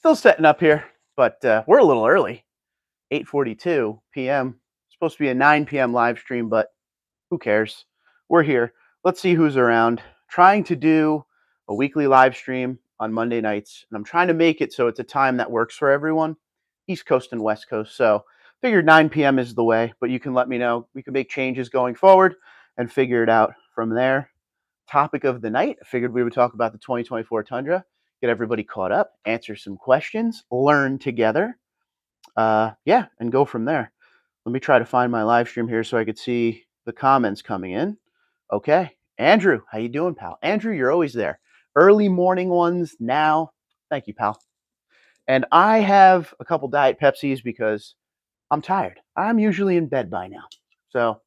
Still setting up here, but we're a little early. 8:42 p.m. Supposed to be a 9 p.m. live stream, but who cares? We're here. Let's see who's around. Trying to do a weekly live stream on Monday nights, and I'm trying to make it so it's a time that works for everyone, East Coast and West Coast. So figured 9 p.m. is the way, but you can let me know. We can make changes going forward and figure it out from there. Topic of the night, I figured we would talk about the 2024 Tundra, get everybody caught up, answer some questions, learn together. Yeah, and go from there. Let me try to find my live stream here so I could see the comments coming in. Okay. Andrew, how you doing, pal? Andrew, you're always there. Early morning ones now. Thank you, pal. And I have a couple Diet Pepsis because I'm tired. I'm usually in bed by now. So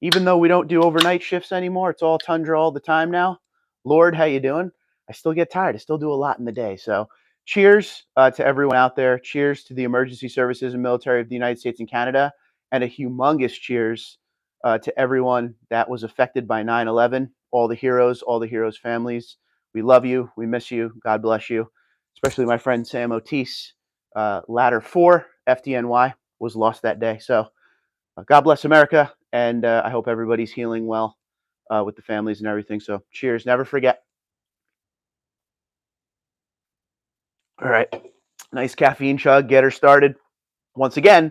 even though we don't do overnight shifts anymore, it's all Tundra all the time now. Lord, how you doing? I still get tired. I still do a lot in the day. So cheers to everyone out there. Cheers to the emergency services and military of the United States and Canada. And a humongous cheers to everyone that was affected by 9/11, all the heroes' families. We love you. We miss you. God bless you. Especially my friend Sam Otis, Ladder 4, FDNY, was lost that day. So God bless America, and I hope everybody's healing well with the families and everything. So cheers. Never forget. All right. Nice caffeine chug. Get her started. Once again,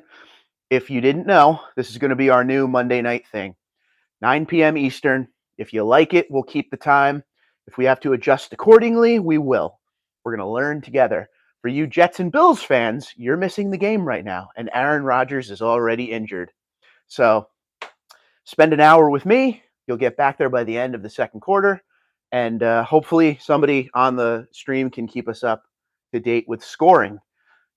if you didn't know, this is going to be our new Monday night thing. 9 p.m. Eastern. If you like it, we'll keep the time. If we have to adjust accordingly, we will. We're going to learn together. For you Jets and Bills fans, you're missing the game right now, and Aaron Rodgers is already injured. So spend an hour with me. You'll get back there by the end of the second quarter, and hopefully somebody on the stream can keep us up to date with scoring,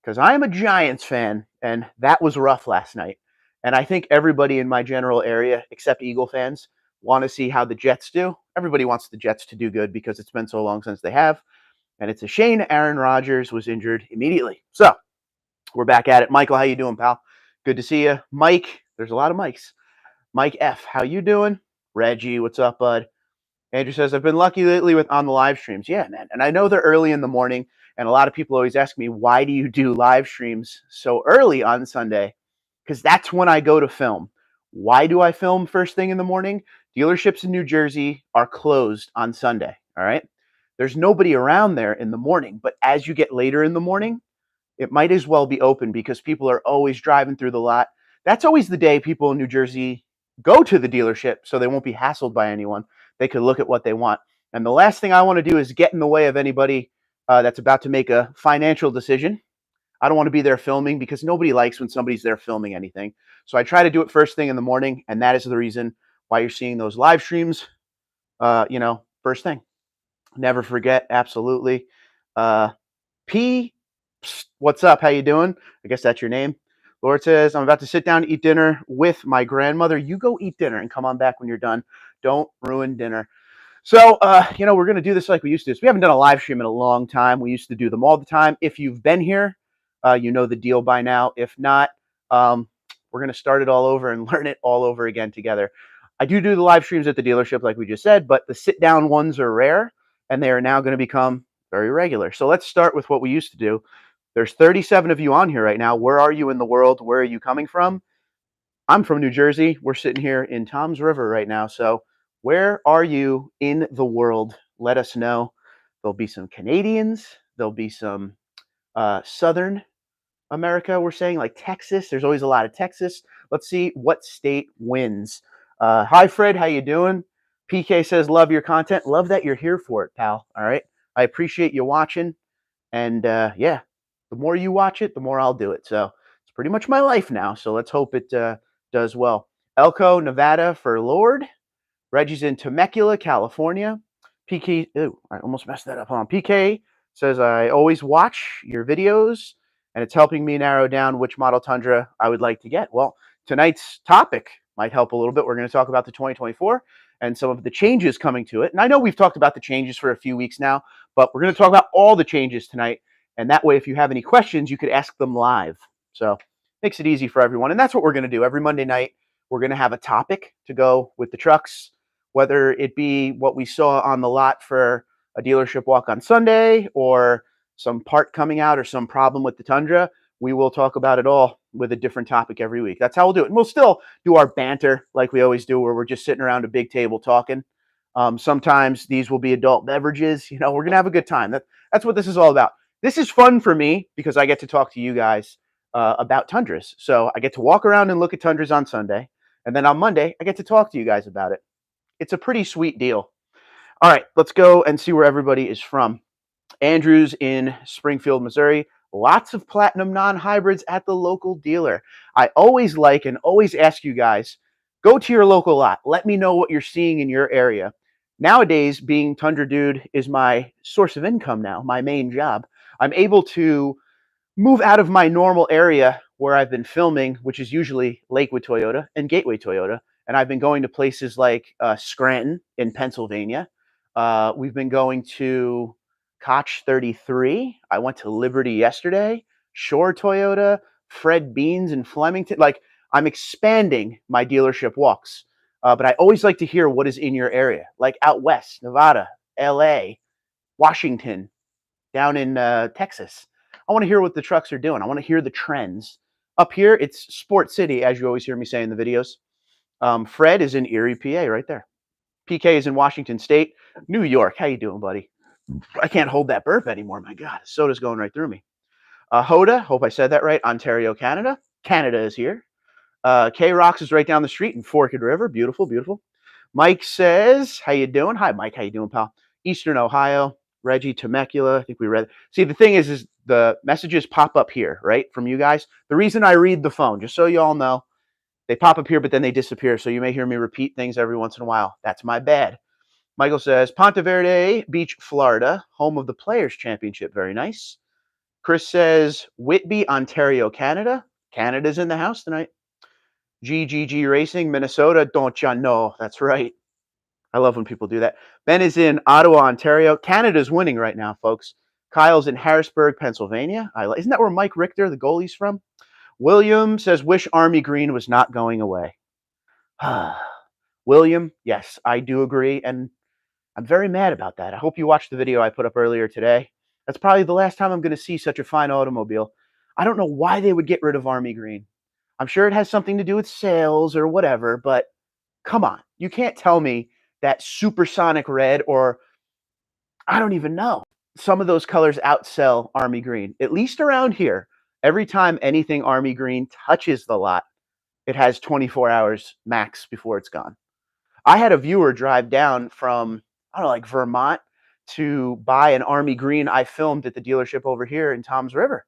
because I am a Giants fan, and that was rough last night. And I think everybody in my general area, except Eagle fans, want to see how the Jets do. Everybody wants the Jets to do good because it's been so long since they have. And it's a shame Aaron Rodgers was injured immediately. So we're back at it. Michael, how you doing, pal? Good to see you. Mike, there's a lot of Mikes. Mike F, how you doing? Reggie, what's up, bud? Andrew says, I've been lucky lately with on the live streams. Yeah, man. And I know they're early in the morning, and a lot of people always ask me, why do you do live streams so early on Sunday? Because that's when I go to film. Why do I film first thing in the morning? Dealerships in New Jersey are closed on Sunday, all right? There's nobody around there in the morning, but as you get later in the morning, it might as well be open because people are always driving through the lot. That's always the day people in New Jersey go to the dealership so they won't be hassled by anyone. They could look at what they want. And the last thing I want to do is get in the way of anybody that's about to make a financial decision. I don't want to be there filming because nobody likes when somebody's there filming anything. So I try to do it first thing in the morning, and that is the reason why you're seeing those live streams, first thing. Never forget, absolutely. P, what's up? How you doing? I guess that's your name. Lord says, I'm about to sit down and eat dinner with my grandmother. You go eat dinner and come on back when you're done. Don't ruin dinner. So, we're going to do this like we used to. So we haven't done a live stream in a long time. We used to do them all the time. If you've been here, you know the deal by now. If not, we're going to start it all over and learn it all over again together. I do the live streams at the dealership, like we just said, but the sit-down ones are rare, and they are now going to become very regular. So let's start with what we used to do. There's 37 of you on here right now. Where are you in the world? Where are you coming from? I'm from New Jersey. We're sitting here in Tom's River right now. So where are you in the world? Let us know. There'll be some Canadians. There'll be some Southern America, we're saying, like Texas. There's always a lot of Texas. Let's see what state wins. Hi, Fred. How you doing? PK says, love your content. Love that you're here for it, pal. All right. I appreciate you watching. And yeah, the more you watch it, the more I'll do it. So it's pretty much my life now. So let's hope it does well. Elko, Nevada for Lord. Reggie's in Temecula, California. PK, I almost messed that up. Hold on. PK says, I always watch your videos, and it's helping me narrow down which model Tundra I would like to get. Well, tonight's topic might help a little bit. We're going to talk about the 2024 and some of the changes coming to it. And I know we've talked about the changes for a few weeks now, but we're going to talk about all the changes tonight. And that way, if you have any questions, you could ask them live. So makes it easy for everyone. And that's what we're going to do. Every Monday night, we're going to have a topic to go with the trucks, whether it be what we saw on the lot for a dealership walk on Sunday or some part coming out or some problem with the Tundra, we will talk about it all with a different topic every week. That's how we'll do it. And we'll still do our banter like we always do, where we're just sitting around a big table talking. Sometimes these will be adult beverages. You know, we're going to have a good time. That's what this is all about. This is fun for me because I get to talk to you guys about Tundras. So I get to walk around and look at Tundras on Sunday. And then on Monday, I get to talk to you guys about it. It's a pretty sweet deal. All right, let's go and see where everybody is from. Andrew's in Springfield, Missouri. Lots of platinum non-hybrids at the local dealer. I always like and always ask you guys, go to your local lot. Let me know what you're seeing in your area. Nowadays, being Tundra Dude is my source of income now, my main job. I'm able to move out of my normal area where I've been filming, which is usually Lakewood Toyota and Gateway Toyota. And I've been going to places like Scranton in Pennsylvania. We've been going to Koch 33. I went to Liberty yesterday, Shore Toyota, Fred Beans in Flemington. Like, I'm expanding my dealership walks. But I always like to hear what is in your area, like out west, Nevada, LA, Washington, down in Texas. I want to hear what the trucks are doing. I want to hear the trends. Up here, it's Sport City, as you always hear me say in the videos. Fred is in Erie, PA, right there. PK is in Washington State. New York, how you doing, buddy? I can't hold that burp anymore. My God, soda's going right through me. Hoda, hope I said that right. Ontario, Canada. Canada is here. K-Rocks is right down the street in Forked River. Beautiful, beautiful. Mike says, how you doing? Hi, Mike. How you doing, pal? Eastern Ohio. Reggie, Temecula. I think we read. See, the thing is the messages pop up here, right, from you guys. The reason I read the phone, just so you all know, they pop up here, but then they disappear. So you may hear me repeat things every once in a while. That's my bad. Michael says, Ponte Verde Beach, Florida, home of the Players' Championship. Very nice. Chris says, Whitby, Ontario, Canada. Canada's in the house tonight. GGG Racing, Minnesota. Don't ya know? That's right. I love when people do that. Ben is in Ottawa, Ontario. Canada's winning right now, folks. Kyle's in Harrisburg, Pennsylvania. Isn't that where Mike Richter, the goalie's from? William says, wish Army Green was not going away. William, yes, I do agree. And I'm very mad about that. I hope you watched the video I put up earlier today. That's probably the last time I'm going to see such a fine automobile. I don't know why they would get rid of Army Green. I'm sure it has something to do with sales or whatever, but come on. You can't tell me that supersonic red, or I don't even know, some of those colors outsell Army Green. At least around here, every time anything Army Green touches the lot, it has 24 hours max before it's gone. I had a viewer drive down from, I don't know, like Vermont to buy an Army Green I filmed at the dealership over here in Toms River.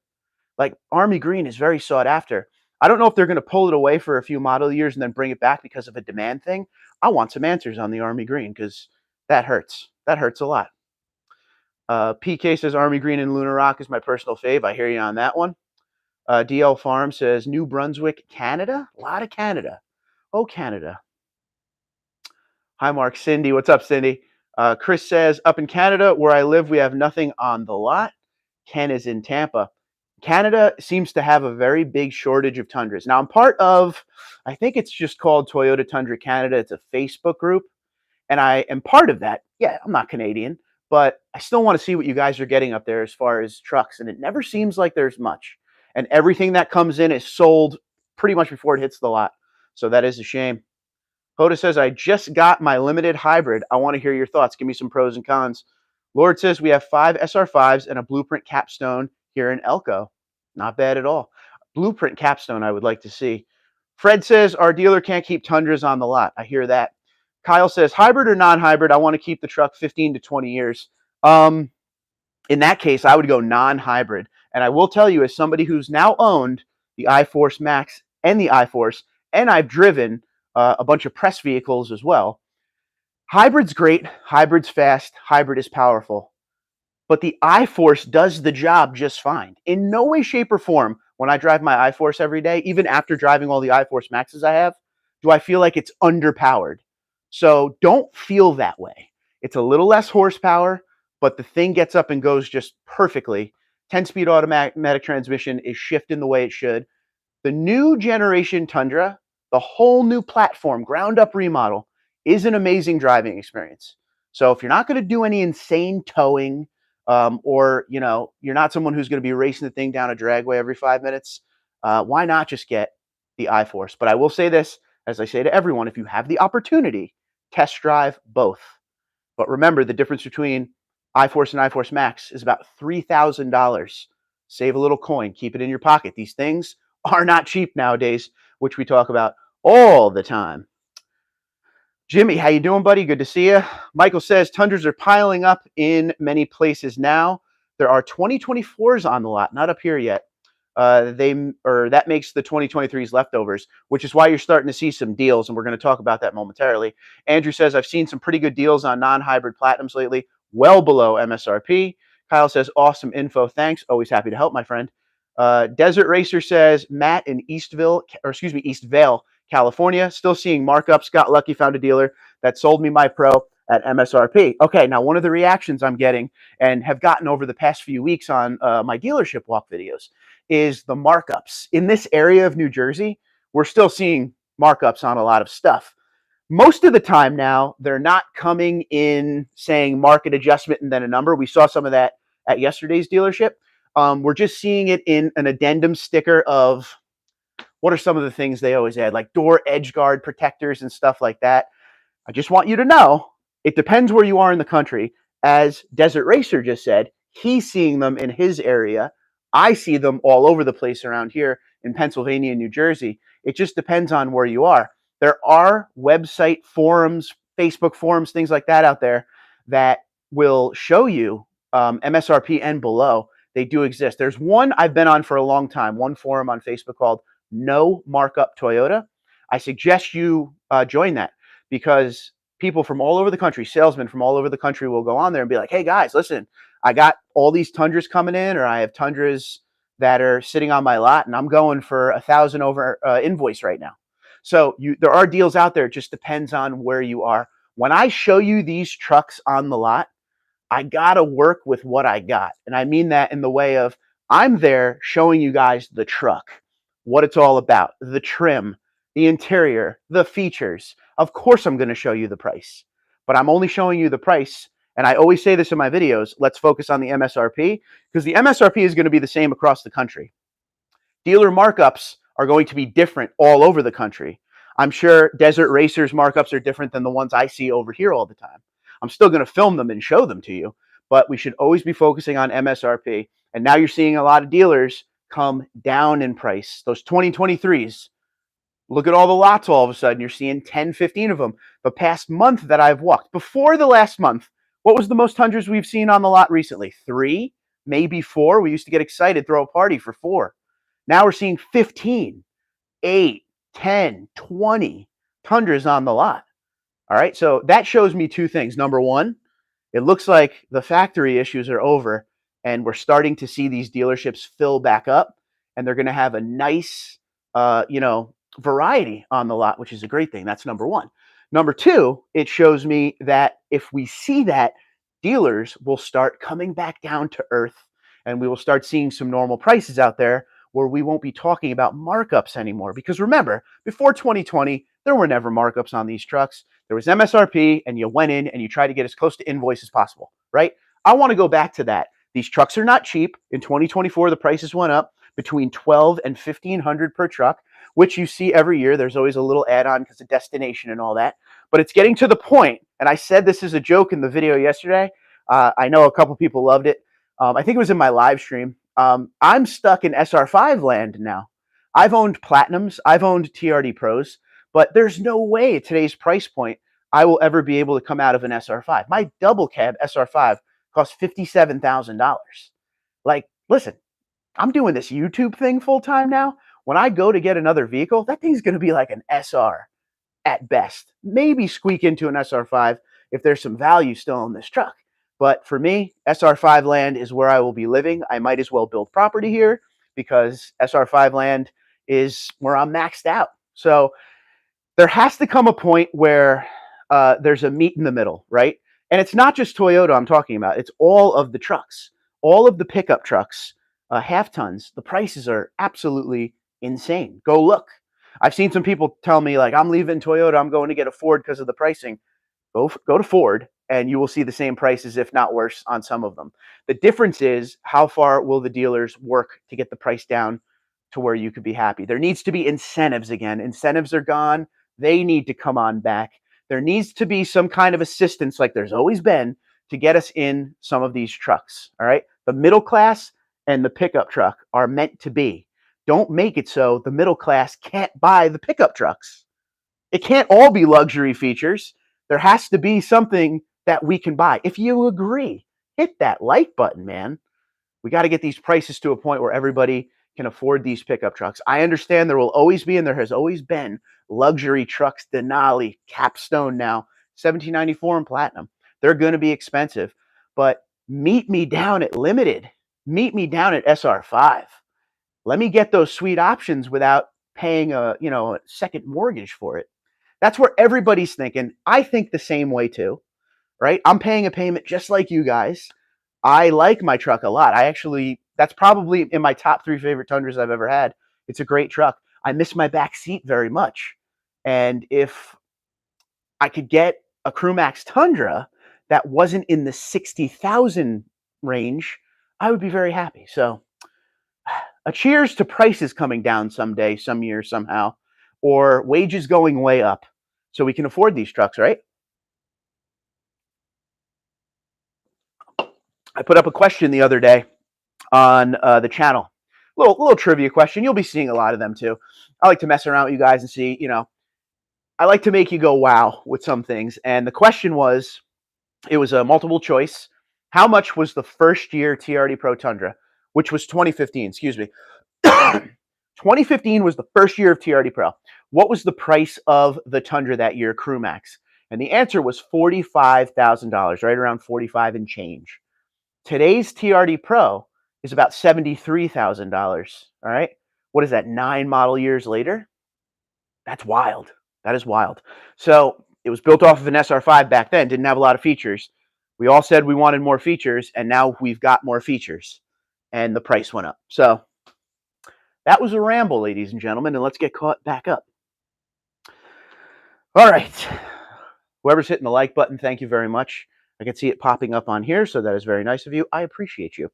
Like, Army Green is very sought after. I don't know if they're going to pull it away for a few model years and then bring it back because of a demand thing. I want some answers on the Army Green because that hurts. That hurts a lot. PK says Army Green and Lunar Rock is my personal fave. I hear you on that one. DL Farm says New Brunswick, Canada. A lot of Canada. Oh, Canada. Hi, Mark. Cindy. What's up, Cindy? Chris says, up in Canada, where I live, we have nothing on the lot. Ken is in Tampa. Canada seems to have a very big shortage of Tundras. Now, I'm part of, I think it's just called Toyota Tundra Canada. It's a Facebook group, and I am part of that. Yeah, I'm not Canadian, but I still want to see what you guys are getting up there as far as trucks, and it never seems like there's much. And everything that comes in is sold pretty much before it hits the lot. So that is a shame. Hoda says, I just got my limited hybrid. I want to hear your thoughts. Give me some pros and cons. Lord says, we have 5 SR5s and a Blueprint Capstone here in Elko. Not bad at all. Blueprint Capstone I would like to see. Fred says, our dealer can't keep Tundras on the lot. I hear that. Kyle says, hybrid or non-hybrid? I want to keep the truck 15 to 20 years. In that case, I would go non-hybrid. And I will tell you, as somebody who's now owned the iForce Max and the iForce, and I've driven a bunch of press vehicles as well. Hybrid's great. Hybrid's fast. Hybrid is powerful. But the iForce does the job just fine. In no way, shape, or form, when I drive my iForce every day, even after driving all the iForce Maxes I have, do I feel like it's underpowered. So don't feel that way. It's a little less horsepower, but the thing gets up and goes just perfectly. 10-speed automatic transmission is shifting the way it should. The new generation Tundra, the whole new platform, ground up remodel, is an amazing driving experience. So if you're not going to do any insane towing, or you're not someone who's going to be racing the thing down a dragway every 5 minutes, why not just get the iForce? But I will say this, as I say to everyone, if you have the opportunity, test drive both. But remember, the difference between iForce and iForce Max is about $3,000. Save a little coin, keep it in your pocket. These things are not cheap nowadays, which we talk about all the time. Jimmy, how you doing, buddy? Good to see you. Michael says Tundras are piling up in many places now. There are 2024s on the lot, not up here yet. That makes the 2023s leftovers, which is why you're starting to see some deals, and we're going to talk about that momentarily. Andrew says, I've seen some pretty good deals on non-hybrid platinums lately, well below MSRP. Kyle says, awesome info. Thanks. Always happy to help, my friend. Desert Racer says, Matt in East Vale, California, still seeing markups. Got lucky, found a dealer that sold me my Pro at MSRP. Okay, now one of the reactions I'm getting and have gotten over the past few weeks on my dealership walk videos is the markups. In this area of New Jersey, we're still seeing markups on a lot of stuff. Most of the time now, they're not coming in saying market adjustment and then a number. We saw some of that at yesterday's dealership. We're just seeing it in an addendum sticker of what are some of the things they always add, like door edge guard protectors and stuff like that. I just want you to know, it depends where you are in the country. As Desert Racer just said, he's seeing them in his area. I see them all over the place around here in Pennsylvania and New Jersey. It just depends on where you are. There are website forums, Facebook forums, things like that out there that will show you MSRP and below. They do exist. There's one I've been on for a long time, one forum on Facebook called No Markup Toyota. I suggest you join that, because people from all over the country, salesmen from all over the country, will go on there and be like, hey guys, listen, I got all these Tundras coming in, or I have Tundras that are sitting on my lot, and I'm going for $1,000 over invoice right now. So there are deals out there. It just depends on where you are. When I show you these trucks on the lot, I got to work with what I got. And I mean that in the way of, I'm there showing you guys the truck, what it's all about, the trim, the interior, the features. Of course, I'm going to show you the price, but I'm only showing you the price. And I always say this in my videos, let's focus on the MSRP, because the MSRP is going to be the same across the country. Dealer markups are going to be different all over the country. I'm sure Desert Racer's markups are different than the ones I see over here all the time. I'm still going to film them and show them to you, but we should always be focusing on MSRP. And now you're seeing a lot of dealers come down in price. Those 2023s, look at all the lots all of a sudden. You're seeing 10, 15 of them. The past month that I've walked, before the last month, what was the most Tundras we've seen on the lot recently? 3, maybe 4. We used to get excited, throw a party for 4. Now we're seeing 15, 8, 10, 20 Tundras on the lot. All right, so that shows me two things. Number one, it looks like the factory issues are over, and we're starting to see these dealerships fill back up, and they're going to have a nice, variety on the lot, which is a great thing. That's number one. Number two, it shows me that if we see that, dealers will start coming back down to earth, and we will start seeing some normal prices out there where we won't be talking about markups anymore. Because remember, before 2020, there were never markups on these trucks. There was MSRP, and you went in and you tried to get as close to invoice as possible, right? I want to go back to that. These trucks are not cheap. In 2024, the prices went up between $1,200 and $1,500 per truck, which you see every year. There's always a little add-on because of destination and all that. But it's getting to the point, and I said this as a joke in the video yesterday. I know a couple people loved it. I think it was in my live stream. I'm stuck in SR5 land now. I've owned Platinums. I've owned TRD Pros. But there's no way at today's price point I will ever be able to come out of an SR5. My double cab SR5 costs $57,000. Like, listen, I'm doing this YouTube thing full time now. When I go to get another vehicle, that thing's going to be like an SR at best. Maybe squeak into an SR5 if there's some value still in this truck. But for me, SR5 land is where I will be living. I might as well build property here because SR5 land is where I'm maxed out. So there has to come a point where there's a meet in the middle, right? And it's not just Toyota I'm talking about. It's all of the trucks, all of the pickup trucks, half tons. The prices are absolutely insane. Go look. I've seen some people tell me, like, I'm leaving Toyota. I'm going to get a Ford because of the pricing. Go to Ford. and you will see the same prices, if not worse, on some of them. The difference is how far will the dealers work to get the price down to where you could be happy. There needs to be incentives again. Incentives are gone. They need to come on back. There needs to be some kind of assistance, like there's always been, to get us in some of these trucks. All right. The middle class and the pickup truck are meant to be. Don't make it so the middle class can't buy the pickup trucks. It can't all be luxury features. There has to be something that we can buy. If you agree, hit that like button, man. We got to get these prices to a point where everybody can afford these pickup trucks. I understand there will always be, and there has always been, luxury trucks, Denali, Capstone now, 1794 and Platinum. They're going to be expensive, but meet me down at Limited. Meet me down at SR5. Let me get those sweet options without paying a second mortgage for it. That's where everybody's thinking. I think the same way too, right? I'm paying a payment just like you guys. I like my truck a lot. That's probably in my top 3 favorite Tundras I've ever had. It's a great truck. I miss my back seat very much. And if I could get a CrewMax Tundra that wasn't in the 60,000 range, I would be very happy. So a cheers to prices coming down someday, some year, somehow, or wages going way up so we can afford these trucks, right? I put up a question the other day on the channel. Little trivia question. You'll be seeing a lot of them too. I like to mess around with you guys and see, I like to make you go wow with some things. And the question was, it was a multiple choice. How much was the first year TRD Pro Tundra, which was 2015, excuse me. 2015 was the first year of TRD Pro. What was the price of the Tundra that year, CrewMax? And the answer was $45,000, right around 45 and change. Today's TRD Pro is about $73,000. All right. What is that, 9 model years later? That's wild. That is wild. So it was built off of an SR5 back then, didn't have a lot of features. We all said we wanted more features, and now we've got more features, and the price went up. So that was a ramble, ladies and gentlemen, and let's get caught back up. All right. Whoever's hitting the like button, thank you very much. I can see it popping up on here, so that is very nice of you. I appreciate you.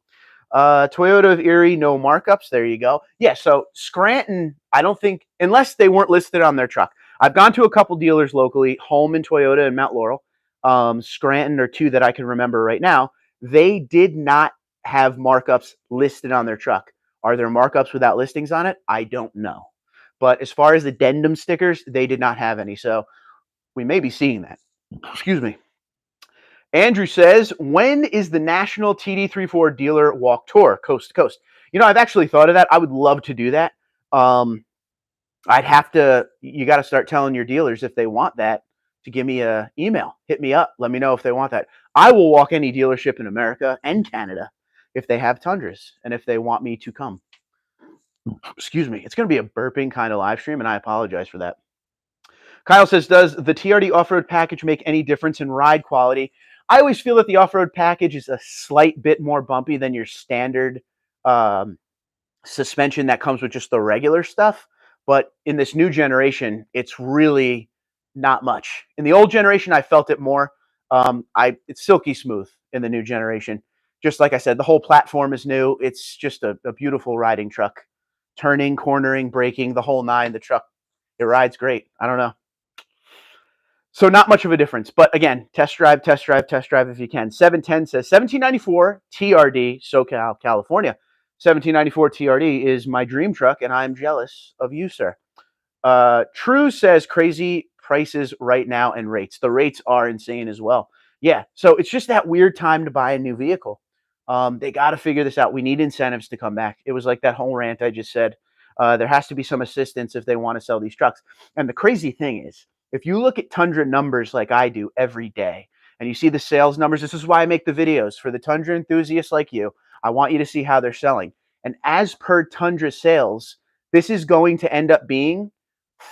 Toyota of Erie, no markups. There you go. Yeah, so Scranton, I don't think, unless they weren't listed on their truck. I've gone to a couple dealers locally, Home and Toyota and Mount Laurel. Scranton are 2 that I can remember right now. They did not have markups listed on their truck. Are there markups without listings on it? I don't know. But as far as addendum stickers, they did not have any. So we may be seeing that. Excuse me. Andrew says, when is the National TD34 Dealer Walk Tour, coast to coast? I've actually thought of that. I would love to do that. You got to start telling your dealers if they want that to give me an email. Hit me up. Let me know if they want that. I will walk any dealership in America and Canada if they have Tundras and if they want me to come. Excuse me. It's going to be a burping kind of live stream, and I apologize for that. Kyle says, does the TRD off-road package make any difference in ride quality? I always feel that the off-road package is a slight bit more bumpy than your standard suspension that comes with just the regular stuff. But in this new generation, it's really not much. In the old generation, I felt it more. It's silky smooth in the new generation. Just like I said, the whole platform is new. It's just a beautiful riding truck. Turning, cornering, braking, the whole 9. The truck, it rides great. I don't know. So not much of a difference. But again, test drive if you can. 710 says 1794 TRD, SoCal, California. 1794 TRD is my dream truck, and I'm jealous of you, sir. True says crazy prices right now and rates. The rates are insane as well. Yeah, so it's just that weird time to buy a new vehicle. They got to figure this out. We need incentives to come back. It was like that whole rant I just said. There has to be some assistance if they want to sell these trucks. And the crazy thing is, if you look at Tundra numbers like I do every day, and you see the sales numbers, this is why I make the videos for the Tundra enthusiasts like you. I want you to see how they're selling. And as per Tundra sales, this is going to end up being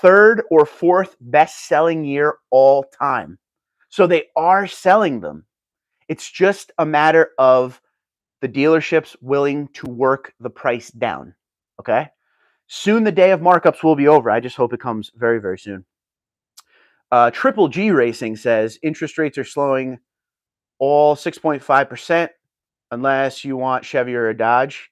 3rd or 4th best-selling year all time. So they are selling them. It's just a matter of the dealerships willing to work the price down. Okay? Soon the day of markups will be over. I just hope it comes very, very soon. Triple G Racing says interest rates are slowing all 6.5%, unless you want Chevy or a Dodge.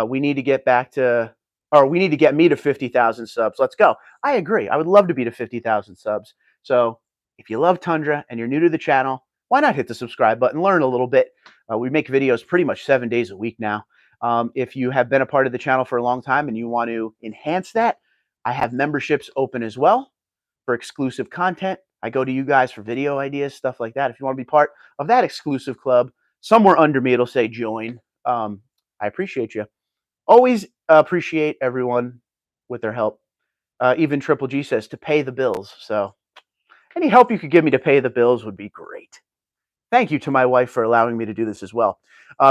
We need to get back to, or we need to get me to 50,000 subs. Let's go. I agree. I would love to be to 50,000 subs. So if you love Tundra and you're new to the channel, why not hit the subscribe button, learn a little bit. We make videos pretty much 7 days a week now. If you have been a part of the channel for a long time and you want to enhance that, I have memberships open as well for exclusive content. I go to you guys for video ideas, stuff like that. If you want to be part of that exclusive club, somewhere under me it'll say join. I appreciate you. Always appreciate everyone with their help. Even Triple G says to pay the bills. So any help you could give me to pay the bills would be great. Thank you to my wife for allowing me to do this as well.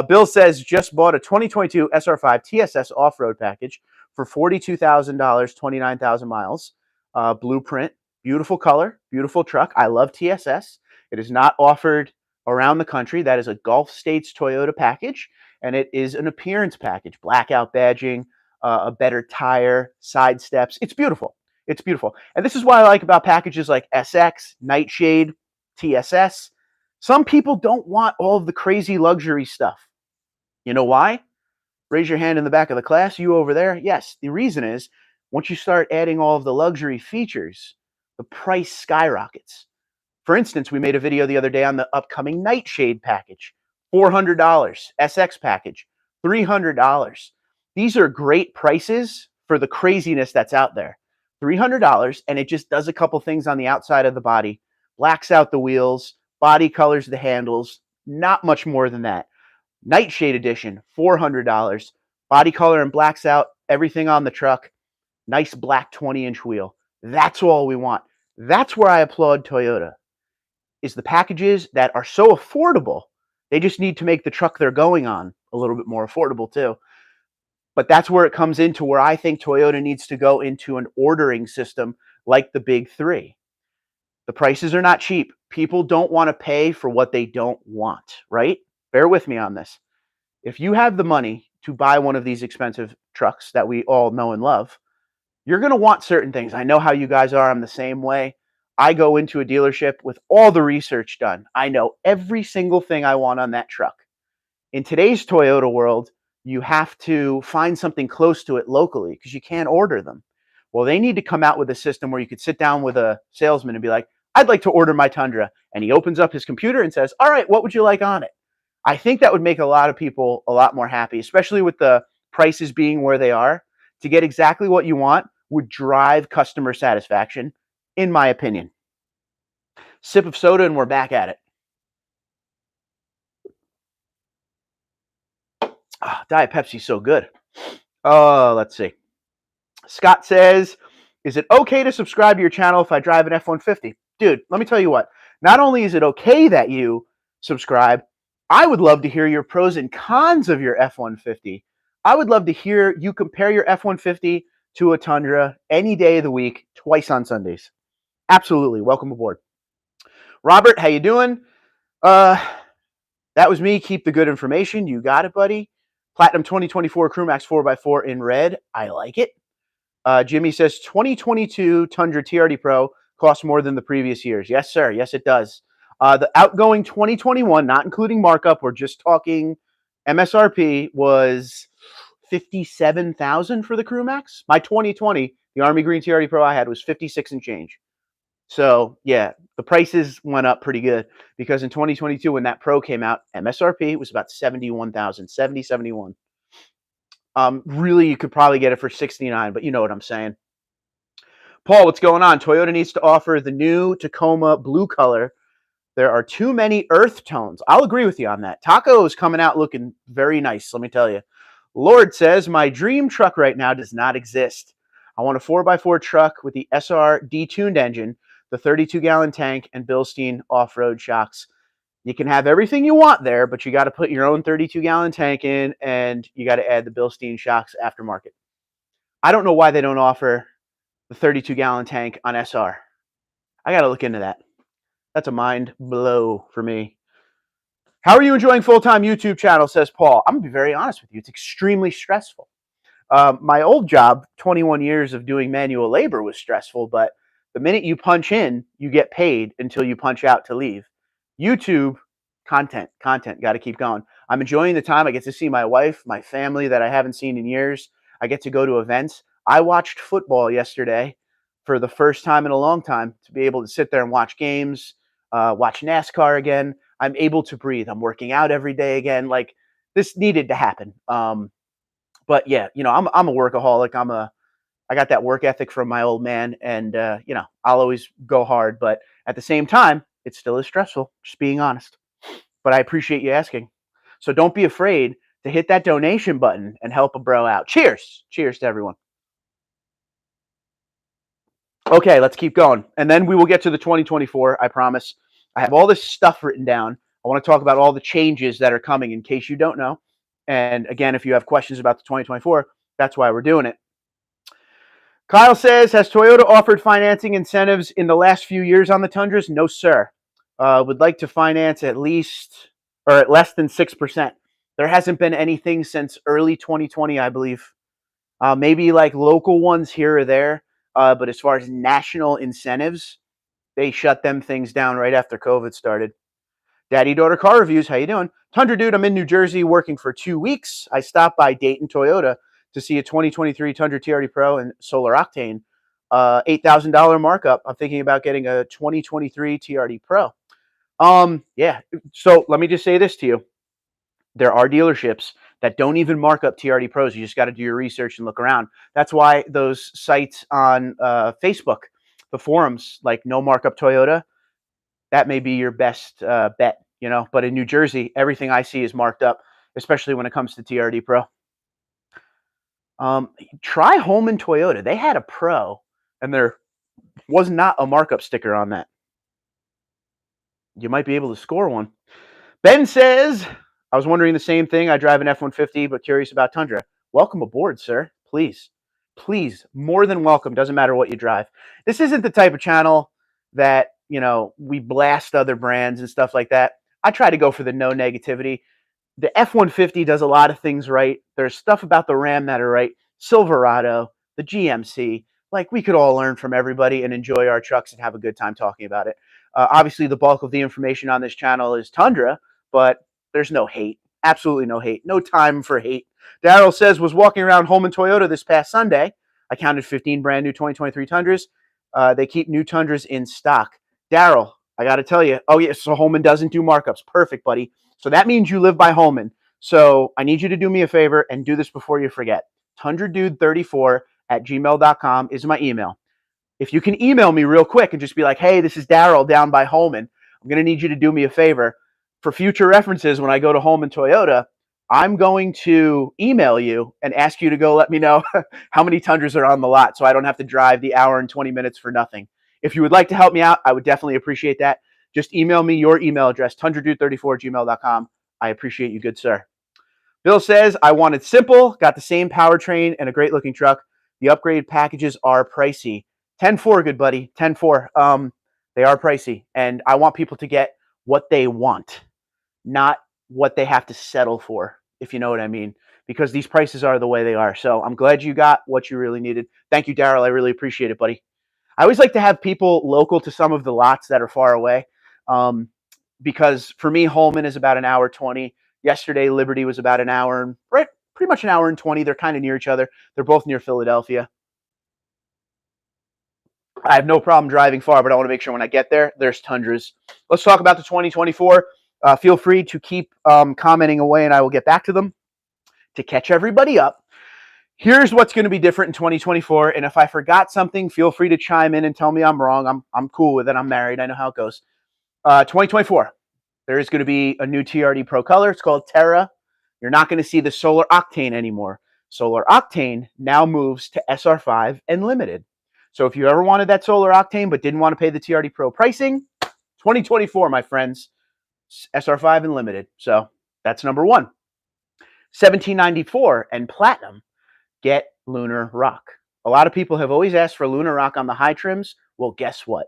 Bill says, just bought a 2022 SR5 TSS off-road package for $42,000, 29,000 miles. Blueprint, beautiful color, beautiful truck. I love TSS. It is not offered around the country. That is a Gulf States Toyota package, and it is an appearance package. Blackout badging, a better tire, side steps. It's beautiful. It's beautiful. And this is what I like about packages like SX, Nightshade, TSS. Some people don't want all of the crazy luxury stuff. You know why? Raise your hand in the back of the class. You over there? Yes. The reason is once you start adding all of the luxury features, the price skyrockets. For instance, we made a video the other day on the upcoming Nightshade package. $400. SX package. $300. These are great prices for the craziness that's out there. $300, and it just does a couple things on the outside of the body. Blacks out the wheels. Body colors the handles. Not much more than that. Nightshade edition, $400. Body color and blacks out everything on the truck. Nice black 20-inch wheel. That's all we want. That's where I applaud Toyota, is the packages that are so affordable. They just need to make the truck they're going on a little bit more affordable too. But that's where it comes into where I think Toyota needs to go into an ordering system like the big three. The prices are not cheap. People don't want to pay for what they don't want, right? Bear with me on this. If you have the money to buy one of these expensive trucks that we all know and love, you're going to want certain things. I know how you guys are. I'm the same way. I go into a dealership with all the research done. I know every single thing I want on that truck. In today's Toyota world, you have to find something close to it locally because you can't order them. Well, they need to come out with a system where you could sit down with a salesman and be like, I'd like to order my Tundra. And he opens up his computer and says, all right, what would you like on it? I think that would make a lot of people a lot more happy, especially with the prices being where they are. To get exactly what you want would drive customer satisfaction, in my opinion. Sip of soda and we're back at it. Oh, Diet Pepsi's so good. Let's see. Scott says, is it okay to subscribe to your channel if I drive an F-150? Dude, let me tell you what. Not only is it okay that you subscribe, I would love to hear your pros and cons of your F-150. I would love to hear you compare your F-150 to a Tundra any day of the week, twice on Sundays. Absolutely. Welcome aboard. Robert, how you doing? That was me. Keep the good information. You got it, buddy. Platinum 2024 Crewmax 4x4 in red. I like it. Jimmy says 2022 Tundra TRD Pro costs more than the previous years. Yes, sir. Yes, it does. The outgoing 2021, not including markup, we're just talking MSRP, was $57,000 for the Crewmax. My 2020, the Army Green TRD Pro I had was 56 and change. So yeah, the prices went up pretty good because in 2022, when that Pro came out, MSRP was about 71,000, 70, 71. Really, you could probably get it for 69, but you know what I'm saying. Paul, what's going on? Toyota needs to offer the new Tacoma blue color. There are too many earth tones. I'll agree with you on that. Taco is coming out looking very nice, let me tell you. Lord says, my dream truck right now does not exist. I want a 4x4 truck with the SR detuned engine, the 32-gallon tank, and Bilstein off-road shocks. You can have everything you want there, but you got to put your own 32-gallon tank in, and you got to add the Bilstein shocks aftermarket. I don't know why they don't offer the 32-gallon tank on SR. I got to look into that. That's a mind blow for me. How are you enjoying full-time YouTube channel, says Paul. I'm going to be very honest with you. It's extremely stressful. My old job, 21 years of doing manual labor, was stressful, but the minute you punch in, you get paid until you punch out to leave. YouTube content. Got to keep going. I'm enjoying the time. I get to see my wife, my family that I haven't seen in years. I get to go to events. I watched football yesterday for the first time in a long time to be able to sit there and watch games, watch NASCAR again. I'm able to breathe. I'm working out every day again. Like this needed to happen. But yeah, I'm a workaholic. I got that work ethic from my old man, and I'll always go hard. But at the same time, it still is stressful. Just being honest. But I appreciate you asking. So don't be afraid to hit that donation button and help a bro out. Cheers! Cheers to everyone. Okay, let's keep going, and then we will get to the 2024. I promise. I have all this stuff written down. I want to talk about all the changes that are coming in case you don't know. And again, if you have questions about the 2024, that's why we're doing it. Kyle says, has Toyota offered financing incentives in the last few years on the Tundras? No, sir. Would like to finance at least or at less than 6%. There hasn't been anything since early 2020, I believe. Maybe like local ones here or there. But as far as national incentives, they shut them things down right after COVID started. Daddy Daughter Car Reviews, how you doing? Tundra Dude, I'm in New Jersey working for 2 weeks. I stopped by Dayton Toyota to see a 2023 Tundra TRD Pro and Solar Octane. $8,000 markup. I'm thinking about getting a 2023 TRD Pro. Yeah. So let me just say this to you. There are dealerships that don't even mark up TRD Pros. You just got to do your research and look around. That's why those sites on Facebook, the forums like No Markup Toyota, that may be your best bet, But in New Jersey, everything I see is marked up, especially when it comes to TRD Pro. Try Holman Toyota. They had a Pro, and there was not a markup sticker on that. You might be able to score one. Ben says, I was wondering the same thing. I drive an F-150, but curious about Tundra. Welcome aboard, sir. Please, more than welcome. Doesn't matter what you drive. This isn't the type of channel that, we blast other brands and stuff like that. I try to go for the no negativity. The F-150 does a lot of things right. There's stuff about the Ram that are right. Silverado, the GMC. Like, we could all learn from everybody and enjoy our trucks and have a good time talking about it. Obviously, the bulk of the information on this channel is Tundra, but there's no hate. Absolutely no hate. No time for hate. Daryl says, was walking around Holman Toyota this past Sunday. I counted 15 brand new 2023 Tundras. They keep new Tundras in stock. Daryl, I got to tell you. Oh, yeah, so Holman doesn't do markups. Perfect, buddy. So that means you live by Holman. So I need you to do me a favor and do this before you forget. tundradude34@gmail.com is my email. If you can email me real quick and just be like, hey, this is Daryl down by Holman. I'm going to need you to do me a favor. For future references, when I go to Holman Toyota, I'm going to email you and ask you to go let me know how many Tundras are on the lot so I don't have to drive the hour and 20 minutes for nothing. If you would like to help me out, I would definitely appreciate that. Just email me your email address, tundradude34@gmail.com. I appreciate you, good sir. Bill says, I wanted simple, got the same powertrain and a great looking truck. The upgrade packages are pricey. 10-4, good buddy, 10-4. They are pricey, and I want people to get what they want, not what they have to settle for, if you know what I mean, because these prices are the way they are. So I'm glad you got what you really needed. Thank you, Daryl. I really appreciate it, buddy. I always like to have people local to some of the lots that are far away, because for me, Holman is about an hour 20. Yesterday, Liberty was about an hour, right? Pretty much an hour and 20. They're kind of near each other. They're both near Philadelphia. I have no problem driving far, but I want to make sure when I get there, there's Tundras. Let's talk about the 2024. Feel free to keep commenting away, and I will get back to them. To catch everybody up, here's what's going to be different in 2024. And if I forgot something, feel free to chime in and tell me I'm wrong. I'm cool with it. I'm married. I know how it goes. 2024, there is going to be a new TRD Pro color. It's called Terra. You're not going to see the Solar Octane anymore. Solar Octane now moves to SR5 and Limited. So if you ever wanted that Solar Octane but didn't want to pay the TRD Pro pricing, 2024, my friends, SR5 and Limited. So that's number one. 1794 and Platinum get Lunar Rock. A lot of people have always asked for Lunar Rock on the high trims. Well, guess what?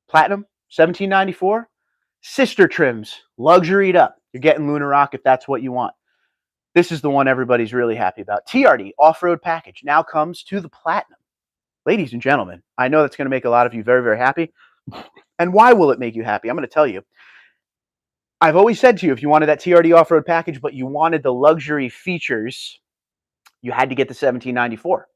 Platinum, 1794, sister trims, luxuried up. You're getting Lunar Rock if that's what you want. This is the one everybody's really happy about. TRD off-road package now comes to the Platinum. Ladies and gentlemen, I know that's going to make a lot of you very, very happy. And why will it make you happy? I'm going to tell you. I've always said to you, if you wanted that TRD off-road package, but you wanted the luxury features, you had to get the 1794.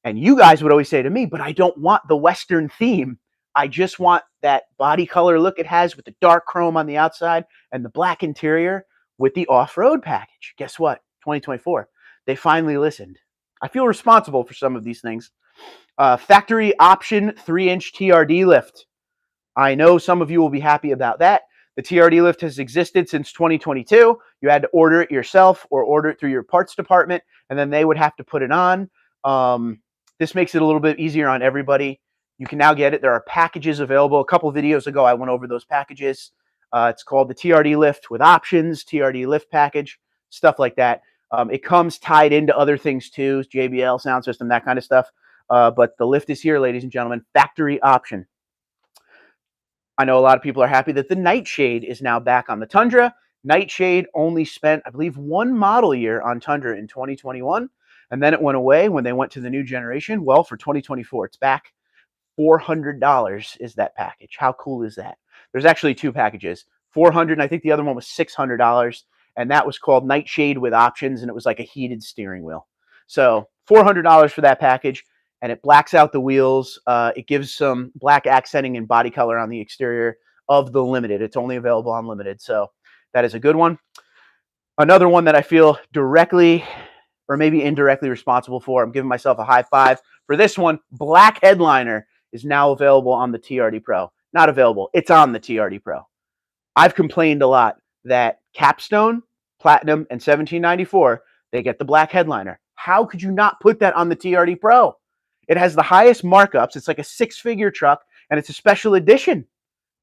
And you guys would always say to me, but I don't want the Western theme. I just want that body color look it has with the dark chrome on the outside and the black interior with the off-road package. Guess what? 2024, they finally listened. I feel responsible for some of these things. Factory option 3-inch TRD lift. I know some of you will be happy about that. The TRD lift has existed since 2022. You had to order it yourself or order it through your parts department, and then they would have to put it on. This makes it a little bit easier on everybody. You can now get it. There are packages available. A couple of videos ago, I went over those packages. It's called the TRD lift with options, TRD lift package, stuff like that. It comes tied into other things too, JBL sound system, that kind of stuff. But the lift is here, ladies and gentlemen, factory option. I know a lot of people are happy that the Nightshade is now back on the Tundra. Nightshade only spent, I believe, 1 model year on Tundra in 2021, and then it went away when they went to the new generation. Well, for 2024, it's back. $400 is that package. How cool is that? There's actually 2 packages, $400, and I think the other one was $600, and that was called Nightshade with options, and it was like a heated steering wheel. So $400 for that package. And it blacks out the wheels. It gives some black accenting and body color on the exterior of the Limited. It's only available on Limited, so that is a good one. Another one that I feel directly or maybe indirectly responsible for, I'm giving myself a high five for this one. Black headliner is now available on the TRD Pro. Not available. It's on the TRD Pro. I've complained a lot that Capstone, Platinum, and 1794, they get the black headliner. How could you not put that on the TRD Pro? It has the highest markups. It's like a 6-figure truck, and it's a special edition.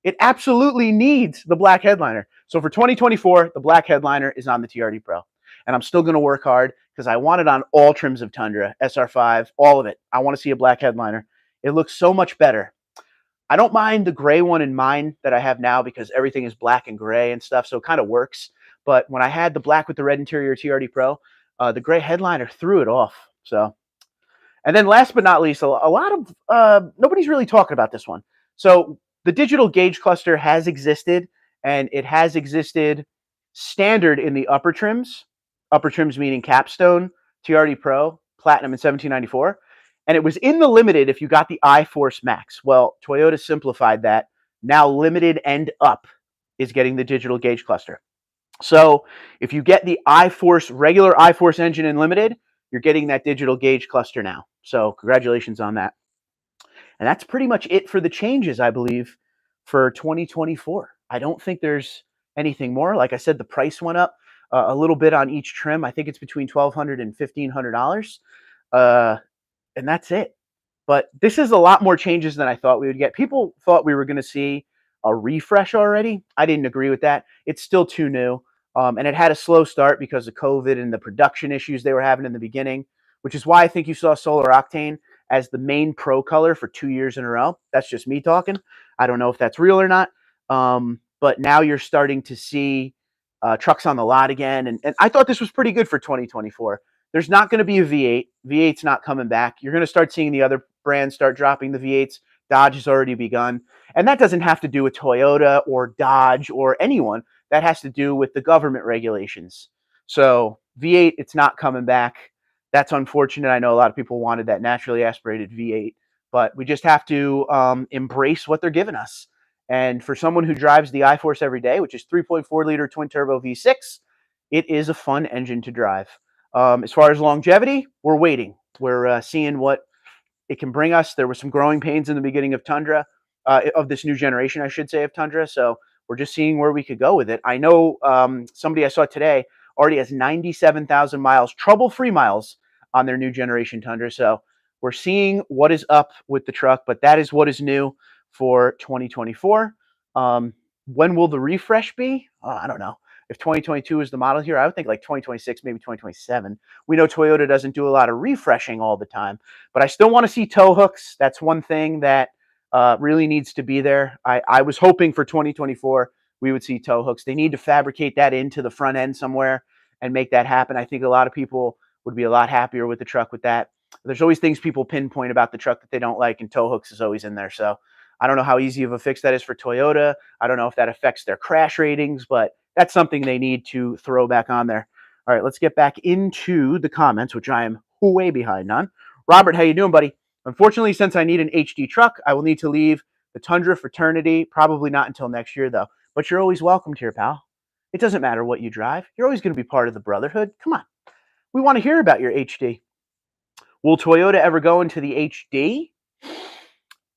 It absolutely needs the black headliner. So for 2024, the black headliner is on the TRD Pro. And I'm still going to work hard because I want it on all trims of Tundra, SR5, all of it. I want to see a black headliner. It looks so much better. I don't mind the gray one in mine that I have now because everything is black and gray and stuff, so it kind of works. But when I had the black with the red interior TRD Pro, the gray headliner threw it off. So. And then last but not least, a lot of, nobody's really talking about this one. So the digital gauge cluster has existed, and it has existed standard in the upper trims meaning Capstone, TRD Pro, Platinum, and 1794. And it was in the Limited if you got the iForce Max. Well, Toyota simplified that. Now Limited and up is getting the digital gauge cluster. So if you get the regular iForce engine in Limited, you're getting that digital gauge cluster now. So congratulations on that. And that's pretty much it for the changes, I believe, for 2024. I don't think there's anything more. Like I said, the price went up a little bit on each trim. I think it's between $1,200 and $1,500. And that's it. But this is a lot more changes than I thought we would get. People thought we were going to see a refresh already. I didn't agree with that. It's still too new. And it had a slow start because of COVID and the production issues they were having in the beginning, which is why I think you saw Solar Octane as the main pro color for 2 years in a row. That's just me talking. I don't know if that's real or not. But now you're starting to see trucks on the lot again. And I thought this was pretty good for 2024. There's not going to be a V8. V8's not coming back. You're going to start seeing the other brands start dropping the V8s. Dodge has already begun. And that doesn't have to do with Toyota or Dodge or anyone. That has to do with the government regulations. So V8, it's not coming back. That's unfortunate. I know a lot of people wanted that naturally aspirated V8, but we just have to embrace what they're giving us. And for someone who drives the iForce every day, which is 3.4-liter twin-turbo V6, it is a fun engine to drive. As far as longevity, we're waiting. We're seeing what it can bring us. There were some growing pains in the beginning of Tundra, of this new generation, I should say, of Tundra. So we're just seeing where we could go with it. I know somebody I saw today already has 97,000 miles, trouble-free miles, on their new generation Tundra. So we're seeing what is up with the truck, but that is what is new for 2024. When will the refresh be? I don't know. If 2022 is the model here, I would think like 2026, maybe 2027. We know Toyota doesn't do a lot of refreshing all the time, but I still want to see tow hooks. That's one thing that really needs to be there. I was hoping for 2024 we would see tow hooks. They need to fabricate that into the front end somewhere and make that happen. I think a lot of people would be a lot happier with the truck with that. There's always things people pinpoint about the truck that they don't like, and tow hooks is always in there. So I don't know how easy of a fix that is for Toyota. I don't know if that affects their crash ratings, but that's something they need to throw back on there. All right, let's get back into the comments, which I am way behind on. Robert, how you doing, buddy? Unfortunately, since I need an HD truck, I will need to leave the Tundra fraternity. Probably not until next year, though. But you're always welcomed here, pal. It doesn't matter what you drive. You're always going to be part of the brotherhood. Come on. We want to hear about your HD. Will Toyota ever go into the HD?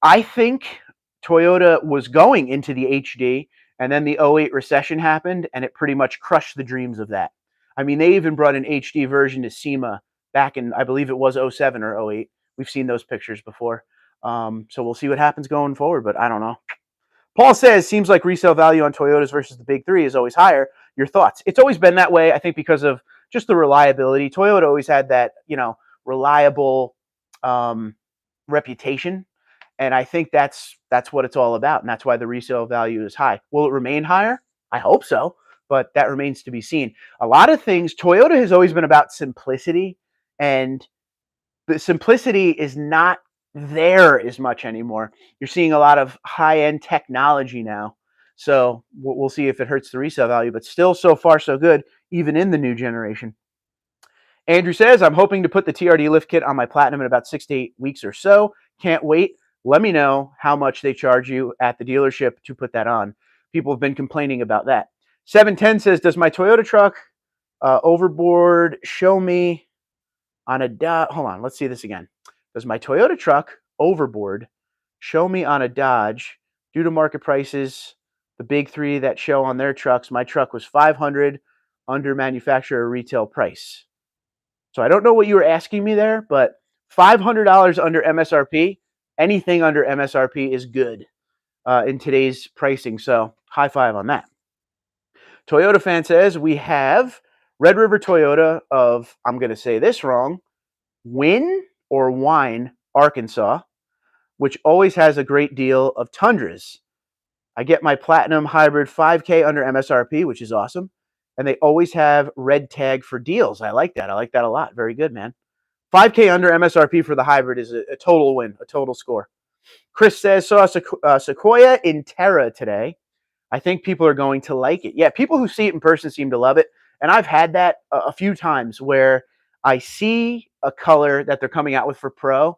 I think Toyota was going into the HD, and then the '08 recession happened, and it pretty much crushed the dreams of that. I mean, they even brought an HD version to SEMA back in, I believe it was '07 or '08. We've seen those pictures before. So we'll see what happens going forward, but I don't know. Paul says, seems like resale value on Toyotas versus the big three is always higher. Your thoughts? It's always been that way, I think, because of just the reliability. Toyota always had that, reliable reputation. And I think that's what it's all about. And that's why the resale value is high. Will it remain higher? I hope so, but that remains to be seen. A lot of things, Toyota has always been about simplicity, and the simplicity is not there as much anymore. You're seeing a lot of high-end technology now. So we'll see if it hurts the resale value, but still so far so good, even in the new generation. Andrew says, I'm hoping to put the TRD lift kit on my Platinum in about 6 to 8 weeks or so. Can't wait. Let me know how much they charge you at the dealership to put that on. People have been complaining about that. 710 says, does my Toyota truck overboard show me on a Dodge? Hold on, let's see this again. Does my Toyota truck overboard show me on a Dodge due to market prices? The big three that show on their trucks, my truck was $500 under manufacturer retail price. So I don't know what you were asking me there, but $500 under MSRP, anything under MSRP is good in today's pricing. So high five on that. Toyota fan says we have Red River Toyota of, I'm going to say this wrong, Wine, Arkansas, which always has a great deal of Tundras. I get my Platinum Hybrid 5K under MSRP, which is awesome. And they always have red tag for deals. I like that. I like that a lot. Very good, man. 5K under MSRP for the hybrid is a total win, a total score. Chris says, saw a Sequoia in Terra today. I think people are going to like it. Yeah, people who see it in person seem to love it. And I've had that a few times where I see a color that they're coming out with for Pro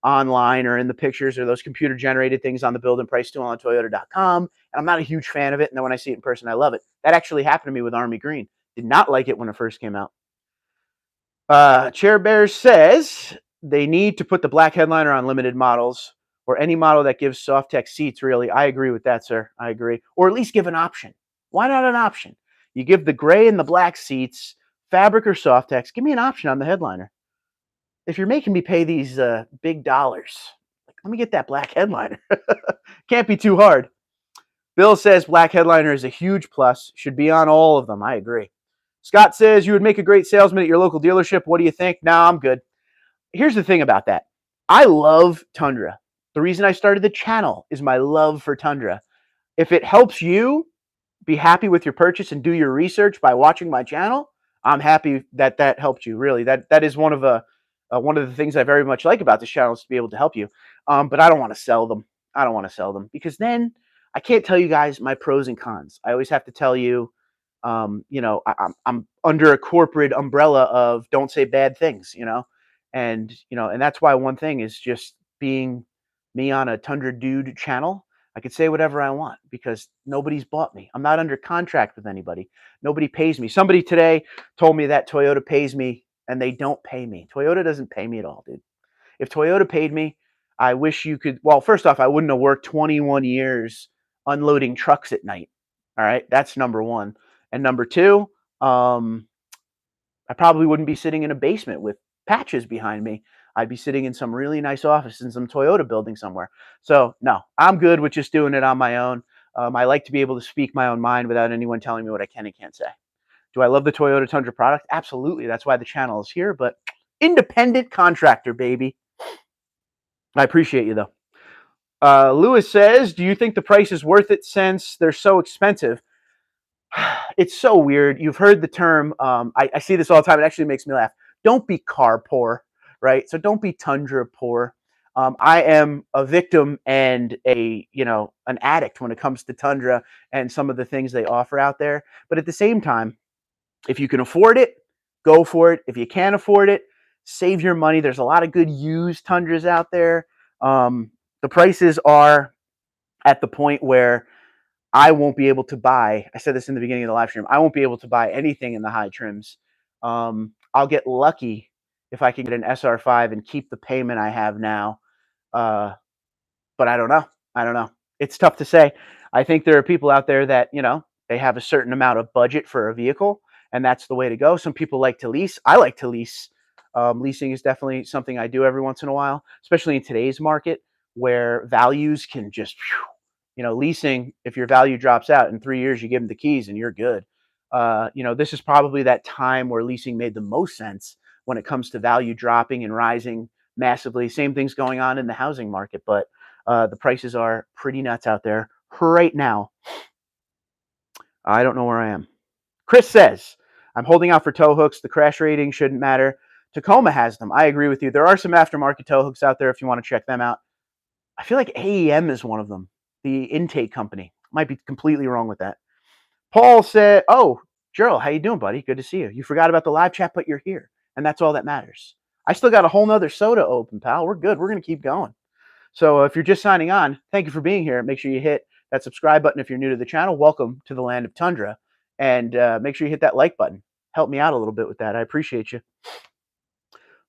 online or in the pictures or those computer generated things on the build and price tool on Toyota.com. And I'm not a huge fan of it. And then when I see it in person, I love it. That actually happened to me with Army Green. Did not like it when it first came out. Chair Bear says they need to put the black headliner on limited models or any model that gives Softex seats, really. I agree with that, sir. I agree. Or at least give an option. Why not an option? You give the gray and the black seats, fabric or Softex, give me an option on the headliner. If you're making me pay these big dollars, let me get that black headliner. Can't be too hard. Bill says black headliner is a huge plus. Should be on all of them. I agree. Scott says you would make a great salesman at your local dealership. What do you think? No, I'm good. Here's the thing about that. I love Tundra. The reason I started the channel is my love for Tundra. If it helps you be happy with your purchase and do your research by watching my channel, I'm happy that that helped you. Really, that is one of the things I very much like about this channel is to be able to help you. But I don't want to sell them. I don't want to sell them because then I can't tell you guys my pros and cons. I always have to tell you, I'm under a corporate umbrella of don't say bad things, and that's why one thing is just being me on a Tundra Dude channel. I could say whatever I want because nobody's bought me. I'm not under contract with anybody. Nobody pays me. Somebody today told me that Toyota pays me and they don't pay me. Toyota doesn't pay me at all, dude. If Toyota paid me, I wish you could. Well, first off, I wouldn't have worked 21 years unloading trucks at night. All right. That's number one. And number two, I probably wouldn't be sitting in a basement with patches behind me. I'd be sitting in some really nice office in some Toyota building somewhere. So no, I'm good with just doing it on my own. I like to be able to speak my own mind without anyone telling me what I can and can't say. Do I love the Toyota Tundra product? Absolutely. That's why the channel is here, but independent contractor, baby. I appreciate you though. Lewis says, do you think the price is worth it since they're so expensive? It's so weird. You've heard the term. I see this all the time. It actually makes me laugh. Don't be car poor, right? So don't be Tundra poor. I am a victim and an addict when it comes to Tundra and some of the things they offer out there. But at the same time, if you can afford it, go for it. If you can't afford it, save your money. There's a lot of good used Tundras out there. The prices are at the point where I won't be able to buy. I said this in the beginning of the live stream. I won't be able to buy anything in the high trims. I'll get lucky if I can get an SR5 and keep the payment I have now. Uh, but I don't know. I don't know. It's tough to say. I think there are people out there that, they have a certain amount of budget for a vehicle, and that's the way to go. Some people like to lease. I like to lease. Leasing is definitely something I do every once in a while, especially in today's market where values can just, leasing, if your value drops out in 3 years, you give them the keys and you're good. This is probably that time where leasing made the most sense when it comes to value dropping and rising massively. Same things going on in the housing market, but the prices are pretty nuts out there right now. I don't know where I am. Chris says, I'm holding out for tow hooks. The crash rating shouldn't matter. Tacoma has them. I agree with you. There are some aftermarket tow hooks out there if you want to check them out. I feel like AEM is one of them, the intake company. Might be completely wrong with that. Paul said, oh, Gerald, how you doing, buddy? Good to see you. You forgot about the live chat, but you're here, and that's all that matters. I still got a whole nother soda open, pal. We're good. We're going to keep going. So if you're just signing on, thank you for being here. Make sure you hit that subscribe button if you're new to the channel. Welcome to the land of Tundra. And make sure you hit that like button. Help me out a little bit with that. I appreciate you.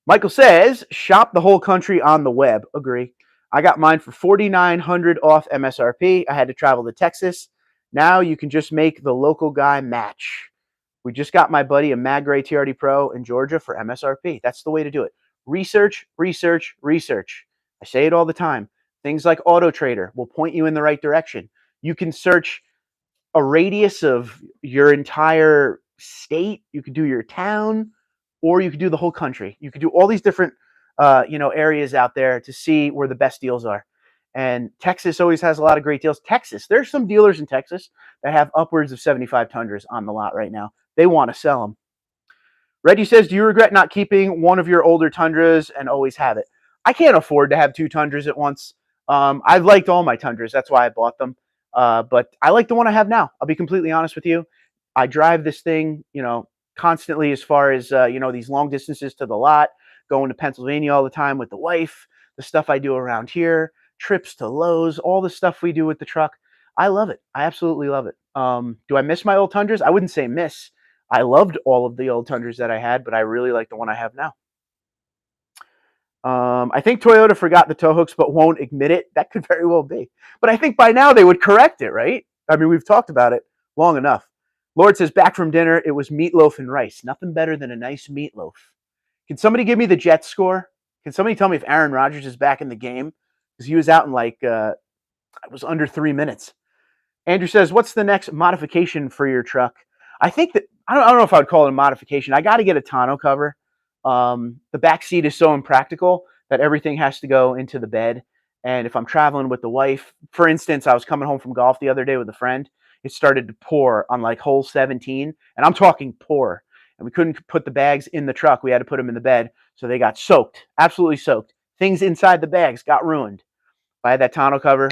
Michael says, shop the whole country on the web. Agree. I got mine for $4,900 off MSRP. I had to travel to Texas. Now you can just make the local guy match. We just got my buddy a Mag Gray TRD Pro in Georgia for MSRP. That's the way to do it. Research, research, research. I say it all the time. Things like Auto Trader will point you in the right direction. You can search a radius of your entire state. You could do your town, or you could do the whole country. You could do all these different, areas out there to see where the best deals are. And Texas always has a lot of great deals. Texas, there's some dealers in Texas that have upwards of 75 Tundras on the lot right now. They want to sell them. Reggie says, do you regret not keeping one of your older Tundras and always have it? I can't afford to have two Tundras at once. I've liked all my Tundras. That's why I bought them. But I like the one I have now. I'll be completely honest with you. I drive this thing, constantly as far as, these long distances to the lot, going to Pennsylvania all the time with the wife, the stuff I do around here, trips to Lowe's, all the stuff we do with the truck. I love it. I absolutely love it. Do I miss my old Tundras? I wouldn't say miss. I loved all of the old Tundras that I had, but I really like the one I have now. I think Toyota forgot the tow hooks but won't admit it. That could very well be. But I think by now they would correct it, right? I mean, we've talked about it long enough. Lord says, back from dinner, it was meatloaf and rice. Nothing better than a nice meatloaf. Can somebody give me the Jets score? Can somebody tell me if Aaron Rodgers is back in the game? Because he was out in it was under 3 minutes. Andrew says, what's the next modification for your truck? I think that, I don't know if I would call it a modification. I got to get a tonneau cover. The back seat is so impractical that everything has to go into the bed. And if I'm traveling with the wife, for instance, I was coming home from golf the other day with a friend. It started to pour on hole 17, and I'm talking pour. And we couldn't put the bags in the truck. We had to put them in the bed. So they got soaked, absolutely soaked. Things inside the bags got ruined. If I had that tonneau cover,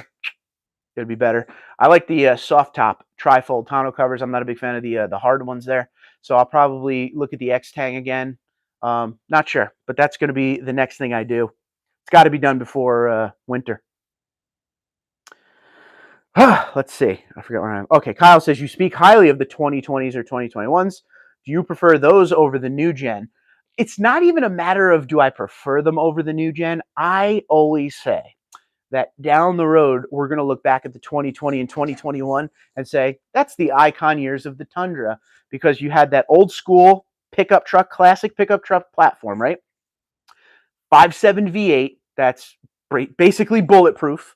it'd be better. I like the soft top trifold tonneau covers. I'm not a big fan of the hard ones there. So I'll probably look at the X-Tang again. Not sure, but that's going to be the next thing I do. It's got to be done before winter. Let's see. I forget where I am. Okay, Kyle says, you speak highly of the 2020s or 2021s. Do you prefer those over the new gen? It's not even a matter of do I prefer them over the new gen. I always say that down the road, we're going to look back at the 2020 and 2021 and say, that's the icon years of the Tundra, because you had that old school pickup truck, classic pickup truck platform, right? 5.7 V8, that's basically bulletproof.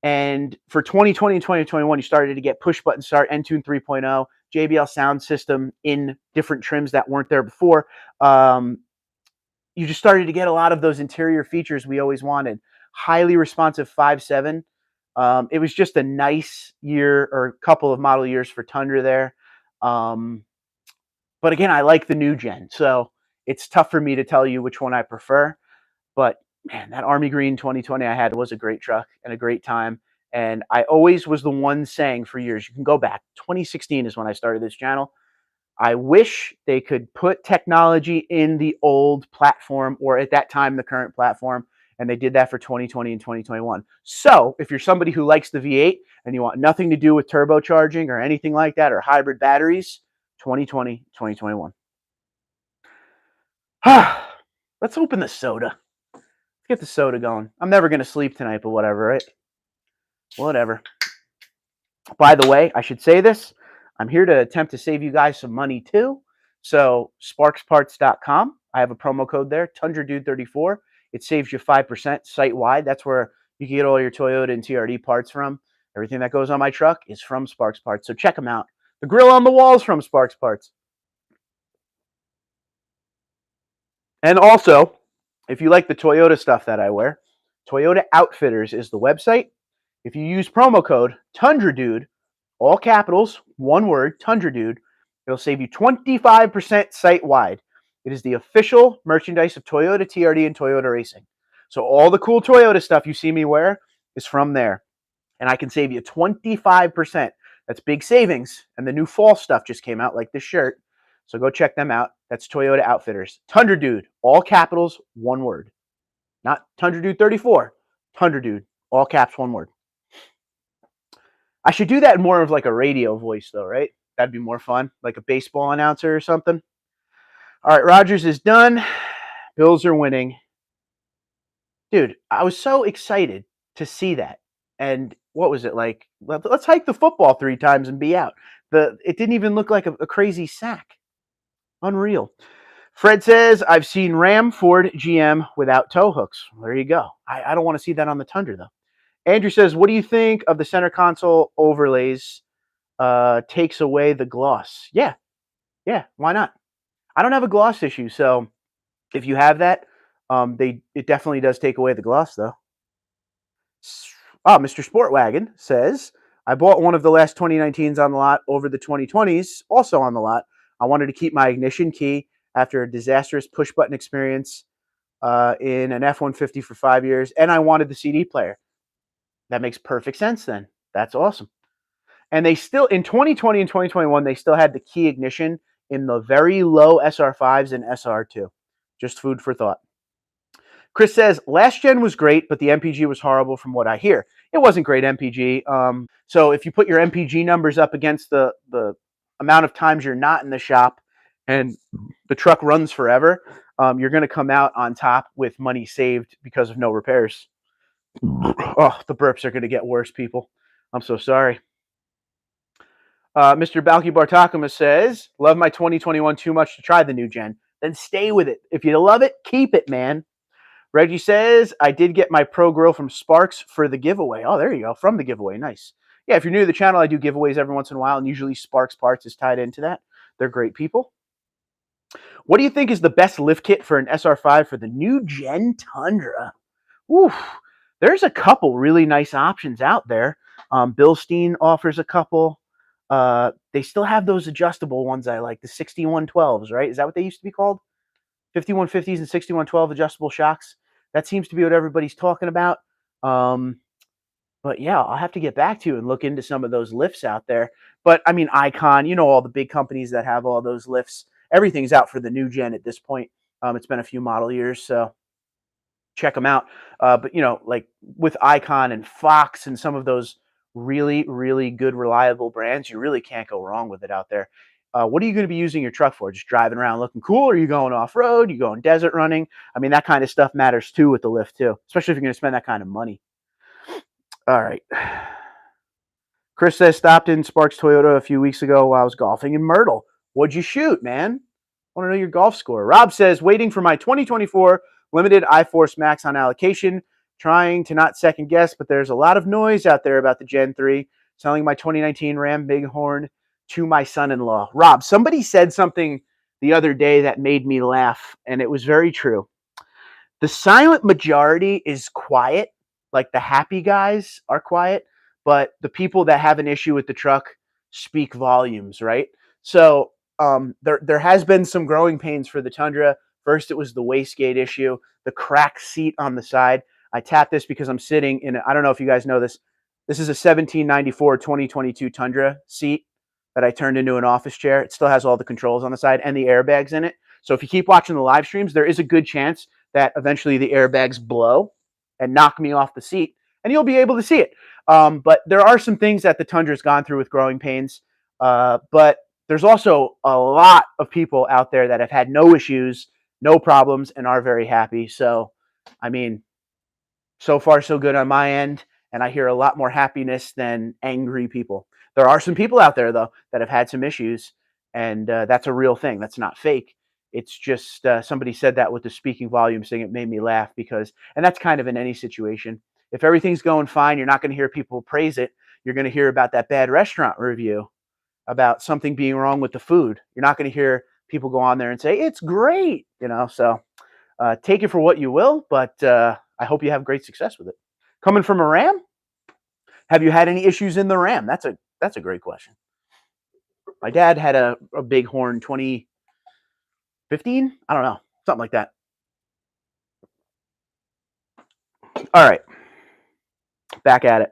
And for 2020 and 2021, you started to get push button start, Entune 3.0, JBL sound system in different trims that weren't there before. You just started to get a lot of those interior features we always wanted. Highly responsive 5.7. It was just a nice year or couple of model years for Tundra there. But again, I like the new gen. So it's tough for me to tell you which one I prefer. But man, that Army Green 2020 I had was a great truck and a great time. And I always was the one saying for years, you can go back. 2016 is when I started this channel. I wish they could put technology in the old platform, or at that time, the current platform. And they did that for 2020 and 2021. So if you're somebody who likes the V8 and you want nothing to do with turbocharging or anything like that, or hybrid batteries, 2020, 2021. Let's open the soda. Let's get the soda going. I'm never going to sleep tonight, but whatever, right? Whatever. By the way, I should say this. I'm here to attempt to save you guys some money too. So sparksparts.com. I have a promo code there, TundraDude34. It saves you 5% site-wide. That's where you can get all your Toyota and TRD parts from. Everything that goes on my truck is from Sparks Parts. So check them out. The grill on the wall is from Sparks Parts. And also, if you like the Toyota stuff that I wear, Toyota Outfitters is the website. If you use promo code TundraDude, all capitals, one word, TundraDude, it'll save you 25% site-wide. It is the official merchandise of Toyota, TRD, and Toyota Racing. So all the cool Toyota stuff you see me wear is from there. And I can save you 25%. That's big savings. And the new fall stuff just came out, like this shirt. So go check them out. That's Toyota Outfitters. TundraDude, all capitals, one word. Not TundraDude34. TundraDude, all caps, one word. I should do that more of like a radio voice, though, right? That'd be more fun, like a baseball announcer or something. All right, Rogers is done. Bills are winning. Dude, I was so excited to see that. And what was it like? Let's hike the football 3 times and be out. It didn't even look like a crazy sack. Unreal. Fred says, I've seen Ram, Ford, GM without tow hooks. There you go. I don't want to see that on the Tundra, though. Andrew says, what do you think of the center console overlays? Takes away the gloss. Yeah, why not? I don't have a gloss issue, so if you have that, it definitely does take away the gloss, though. Mr. Sportwagon says, I bought one of the last 2019s on the lot over the 2020s, also on the lot. I wanted to keep my ignition key after a disastrous push-button experience in an F-150 for 5 years, and I wanted the CD player. That makes perfect sense then. That's awesome. And they still, in 2020 and 2021, they still had the key ignition in the very low SR5s and SR2. Just food for thought. Chris says, last gen was great, but the MPG was horrible from what I hear. It wasn't great MPG. So if you put your MPG numbers up against the amount of times you're not in the shop and the truck runs forever, you're going to come out on top with money saved because of no repairs. Oh, the burps are going to get worse, people. I'm so sorry. Mr. Balky Bartakama says, love my 2021 too much to try the new gen. Then stay with it. If you love it, keep it, man. Reggie says, I did get my Pro Grill from Sparks for the giveaway. Oh, there you go. From the giveaway. Nice. Yeah, if you're new to the channel, I do giveaways every once in a while, and usually Sparks Parts is tied into that. They're great people. What do you think is the best lift kit for an SR5 for the new gen Tundra? Oof. There's a couple really nice options out there. Bilstein offers a couple. They still have those adjustable ones I like, the 6112s, right? Is that what they used to be called? 5150s and 6112 adjustable shocks. That seems to be what everybody's talking about. But yeah, I'll have to get back to you and look into some of those lifts out there. But I mean, Icon, all the big companies that have all those lifts. Everything's out for the new gen at this point. It's been a few model years, so check them out. But like with Icon and Fox and some of those really, really good, reliable brands, you really can't go wrong with it out there. What are you going to be using your truck for? Just driving around looking cool? Or are you going off-road? You going desert running? I mean, that kind of stuff matters too with the lift too, especially if you're going to spend that kind of money. All right. Chris says, stopped in Sparks Toyota a few weeks ago while I was golfing in Myrtle. What'd you shoot, man? I want to know your golf score. Rob says, waiting for my 2024 limited iForce Max on allocation, trying to not second guess, but there's a lot of noise out there about the Gen 3, selling my 2019 Ram Bighorn to my son-in-law. Rob, somebody said something the other day that made me laugh, and it was very true. The silent majority is quiet, like the happy guys are quiet, but the people that have an issue with the truck speak volumes, right? So there has been some growing pains for the Tundra First, it was the wastegate issue, the cracked seat on the side. I tapped this because I'm sitting in, I don't know if you guys know this. This is a 1794 2022 Tundra seat that I turned into an office chair. It still has all the controls on the side and the airbags in it. So if you keep watching the live streams, there is a good chance that eventually the airbags blow and knock me off the seat, and you'll be able to see it. But there are some things that the Tundra's gone through with growing pains. But there's also a lot of people out there that have had no issues, no problems, and are very happy. So, I mean, so far so good on my end, and I hear a lot more happiness than angry people. There are some people out there, though, that have had some issues, and that's a real thing. That's not fake. It's just somebody said that with the speaking volume thing. It made me laugh because, and that's kind of in any situation. If everything's going fine, you're not going to hear people praise it. You're going to hear about that bad restaurant review, about something being wrong with the food. You're not going to hear people go on there and say, it's great, so take it for what you will, but I hope you have great success with it. Coming from a Ram, have you had any issues in the Ram? That's a great question. My dad had a Bighorn 2015. I don't know, something like that. All right, back at it.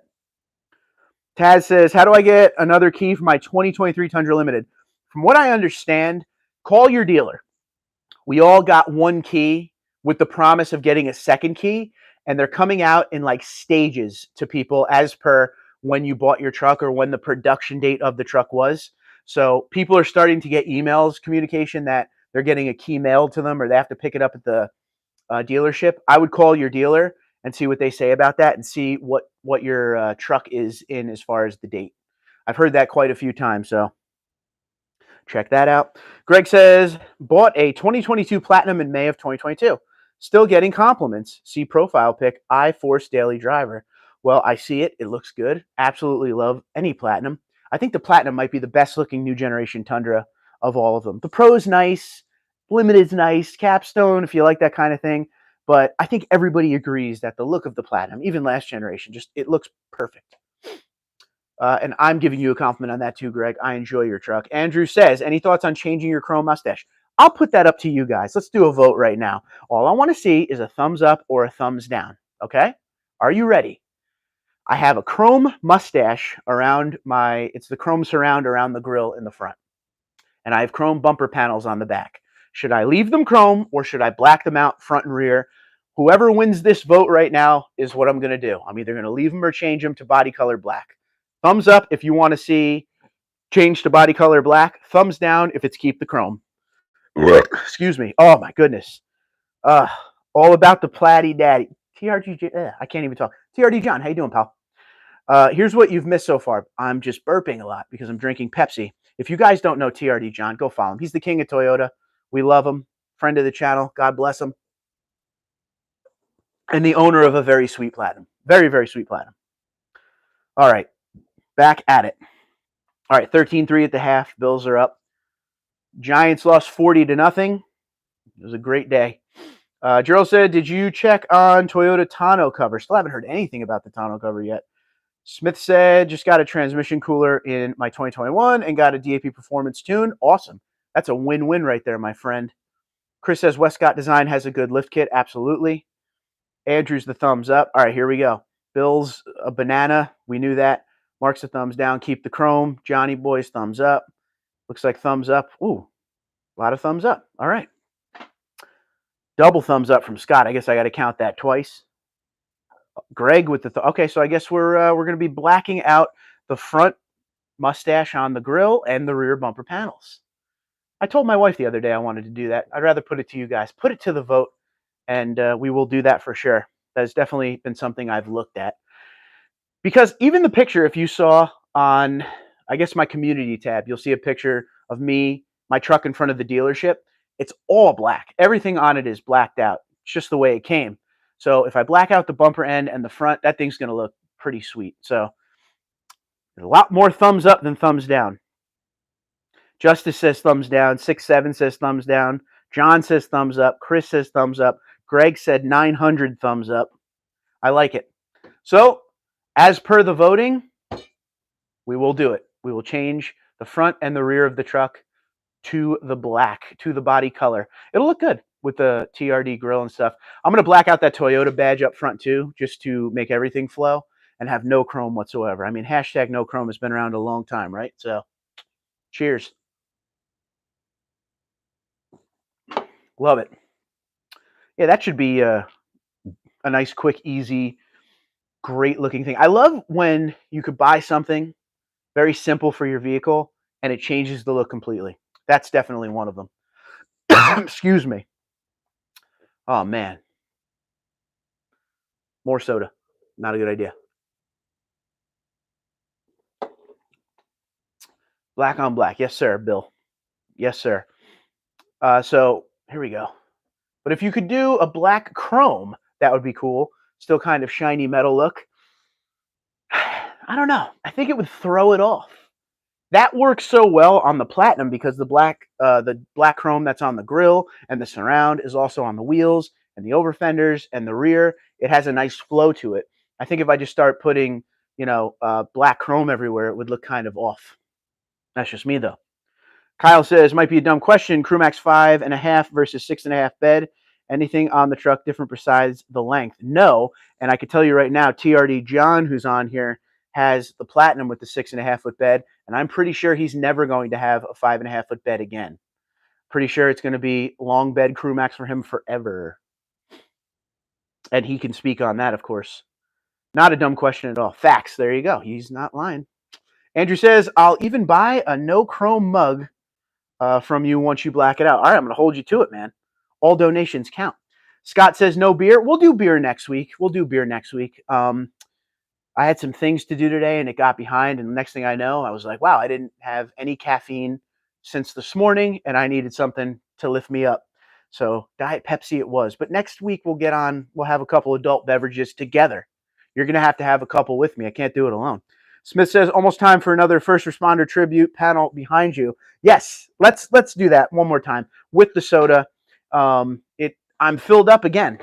Taz says, how do I get another key for my 2023 Tundra Limited? From what I understand, call your dealer. We all got one key with the promise of getting a second key, and they're coming out in like stages to people as per when you bought your truck or when the production date of the truck was. So people are starting to get emails communication that they're getting a key mailed to them or they have to pick it up at the dealership. I would call your dealer and see what they say about that and see what your truck is in as far as the date. I've heard that quite a few times, so check that out. Greg says, bought a 2022 Platinum in May of 2022. Still getting compliments. See profile pic, I-Force Daily Driver. Well, I see it. It looks good. Absolutely love any Platinum. I think the Platinum might be the best looking new generation Tundra of all of them. The Pro's nice. Limited's nice. Capstone, if you like that kind of thing. But I think everybody agrees that the look of the Platinum, even last generation, just it looks perfect. And I'm giving you a compliment on that too, Greg. I enjoy your truck. Andrew says, any thoughts on changing your chrome mustache? I'll put that up to you guys. Let's do a vote right now. All I want to see is a thumbs up or a thumbs down. Okay? Are you ready? I have a chrome mustache around it's the chrome surround around the grill in the front. And I have chrome bumper panels on the back. Should I leave them chrome or should I black them out front and rear? Whoever wins this vote right now is what I'm going to do. I'm either going to leave them or change them to body color black. Thumbs up if you want to see change to body color black. Thumbs down if it's keep the chrome. Excuse me. Oh, my goodness. All about the Platty Daddy. TRG, I can't even talk. TRD John, how you doing, pal? Here's what you've missed so far. I'm just burping a lot because I'm drinking Pepsi. If you guys don't know TRD John, go follow him. He's the king of Toyota. We love him. Friend of the channel. God bless him. And the owner of a very sweet Platinum. Very, very sweet Platinum. All right. Back at it. All right. 13-3 at the half. Bills are up. Giants lost 40-0. It was a great day. Gerald said, did you check on Toyota tonneau cover? Still haven't heard anything about the tonneau cover yet. Smith said, just got a transmission cooler in my 2021 and got a DAP performance tune. Awesome. That's a win-win right there, my friend. Chris says, Westcott Design has a good lift kit. Absolutely. Andrew's the thumbs up. All right, here we go. Bill's a banana. We knew that. Mark's a thumbs down. Keep the chrome. Johnny Boy's thumbs up. Looks like thumbs up. Ooh, a lot of thumbs up. All right. Double thumbs up from Scott. I guess I got to count that twice. Greg with the okay, so I guess we're going to be blacking out the front mustache on the grill and the rear bumper panels. I told my wife the other day I wanted to do that. I'd rather put it to you guys. Put it to the vote, and we will do that for sure. That has definitely been something I've looked at. Because even the picture, if you saw on, I guess, my community tab, you'll see a picture of me, my truck in front of the dealership. It's all black. Everything on it is blacked out. It's just the way it came. So if I black out the bumper end and the front, that thing's going to look pretty sweet. So a lot more thumbs up than thumbs down. Justice says thumbs down. 6-7 says thumbs down. John says thumbs up. Chris says thumbs up. Greg said 900 thumbs up. I like it. So as per the voting, we will do it. We will change the front and the rear of the truck to the black, to the body color. It'll look good. with the TRD grill and stuff. I'm going to black out that Toyota badge up front too, just to make everything flow and have no chrome whatsoever. I mean, hashtag no chrome has been around a long time, right? So cheers. Love it. Yeah, that should be a nice, quick, easy, great looking thing. I love when you could buy something very simple for your vehicle and it changes the look completely. That's definitely one of them. Excuse me. Oh, man. More soda. Not a good idea. Black on black. Yes, sir, Bill. Yes, sir. So here we go. But if you could do a black chrome, that would be cool. Still kind of shiny metal look. I don't know. I think it would throw it off. That works so well on the platinum because the black chrome that's on the grill and the surround is also on the wheels and the over fenders and the rear. It has a nice flow to it. I think if I just start putting, black chrome everywhere, it would look kind of off. That's just me though. Kyle says, might be a dumb question. Crewmax 5.5 versus 6.5 bed. Anything on the truck different besides the length? No. And I can tell you right now, TRD John, who's on here, has the platinum with the 6.5 foot bed. And I'm pretty sure he's never going to have a 5.5 foot bed again. Pretty sure it's going to be long bed Crewmax for him forever. And he can speak on that, of course. Not a dumb question at all. Facts. There you go. He's not lying. Andrew says, I'll even buy a no chrome mug from you once you black it out. All right, I'm going to hold you to it, man. All donations count. Scott says no beer. We'll do beer next week. I had some things to do today, and it got behind. And the next thing I know, I was like, wow, I didn't have any caffeine since this morning, and I needed something to lift me up. So Diet Pepsi it was. But next week we'll have a couple adult beverages together. You're going to have a couple with me. I can't do it alone. Smith says, almost time for another first responder tribute panel behind you. Yes, let's do that one more time with the soda. I'm filled up again.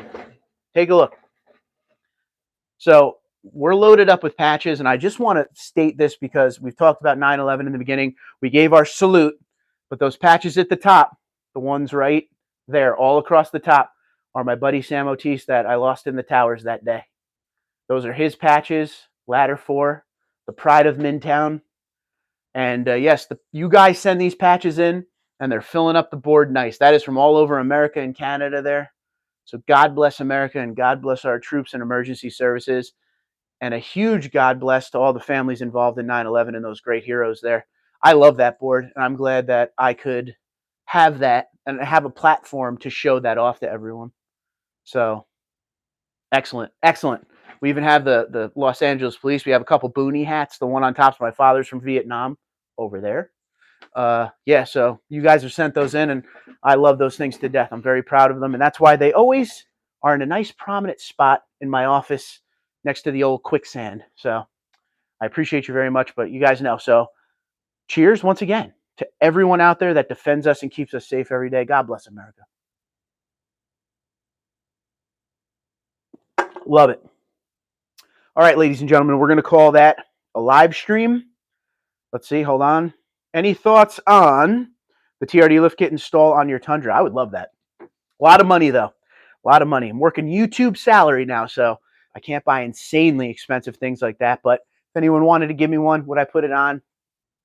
Take a look. So we're loaded up with patches, and I just want to state this because we've talked about 9/11 in the beginning. We gave our salute, but those patches at the top, the ones right there, all across the top, are my buddy Sam Otis that I lost in the towers that day. Those are his patches, Ladder 4. The pride of Midtown. And yes, you guys send these patches in, and they're filling up the board nice. That is from all over America and Canada there. So God bless America, and God bless our troops and emergency services. And a huge God bless to all the families involved in 9/11 and those great heroes there. I love that board, and I'm glad that I could have that and have a platform to show that off to everyone. So excellent, excellent. We even have the Los Angeles Police. We have a couple boonie hats. The one on top is my father's from Vietnam over there. Yeah, so you guys have sent those in, and I love those things to death. I'm very proud of them, and that's why they always are in a nice prominent spot in my office next to the old quicksand. So I appreciate you very much, but you guys know. So cheers once again to everyone out there that defends us and keeps us safe every day. God bless America. Love it. All right, ladies and gentlemen, we're going to call that a live stream. Let's see. Hold on. Any thoughts on the TRD lift kit install on your Tundra? I would love that. A lot of money, though. A lot of money. I'm working YouTube salary now, so I can't buy insanely expensive things like that. But if anyone wanted to give me one, would I put it on?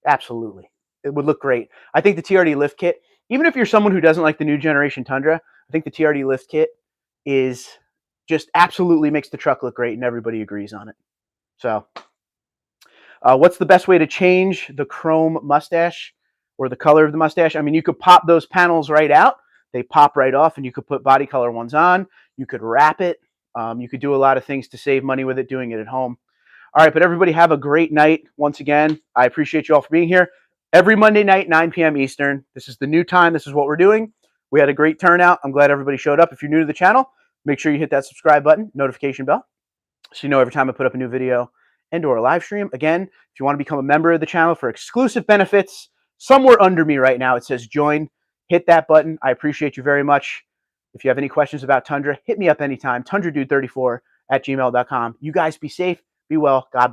Absolutely. It would look great. I think the TRD lift kit, even if you're someone who doesn't like the new generation Tundra, I think the TRD lift kit is just absolutely makes the truck look great, and everybody agrees on it. So what's the best way to change the chrome mustache or the color of the mustache? I mean, you could pop those panels right out. They pop right off, and you could put body color ones on. You could wrap it. You could do a lot of things to save money with it, doing it at home. All right, but everybody have a great night. Once again, I appreciate you all for being here. Every Monday night, 9 p.m. Eastern. This is the new time. This is what we're doing. We had a great turnout. I'm glad everybody showed up. If you're new to the channel, make sure you hit that subscribe button, notification bell, so you know every time I put up a new video and or a live stream. Again, if you want to become a member of the channel for exclusive benefits, somewhere under me right now, it says join. Hit that button. I appreciate you very much. If you have any questions about Tundra, hit me up anytime. TundraDude34 at gmail.com. You guys be safe. Be well. God bless.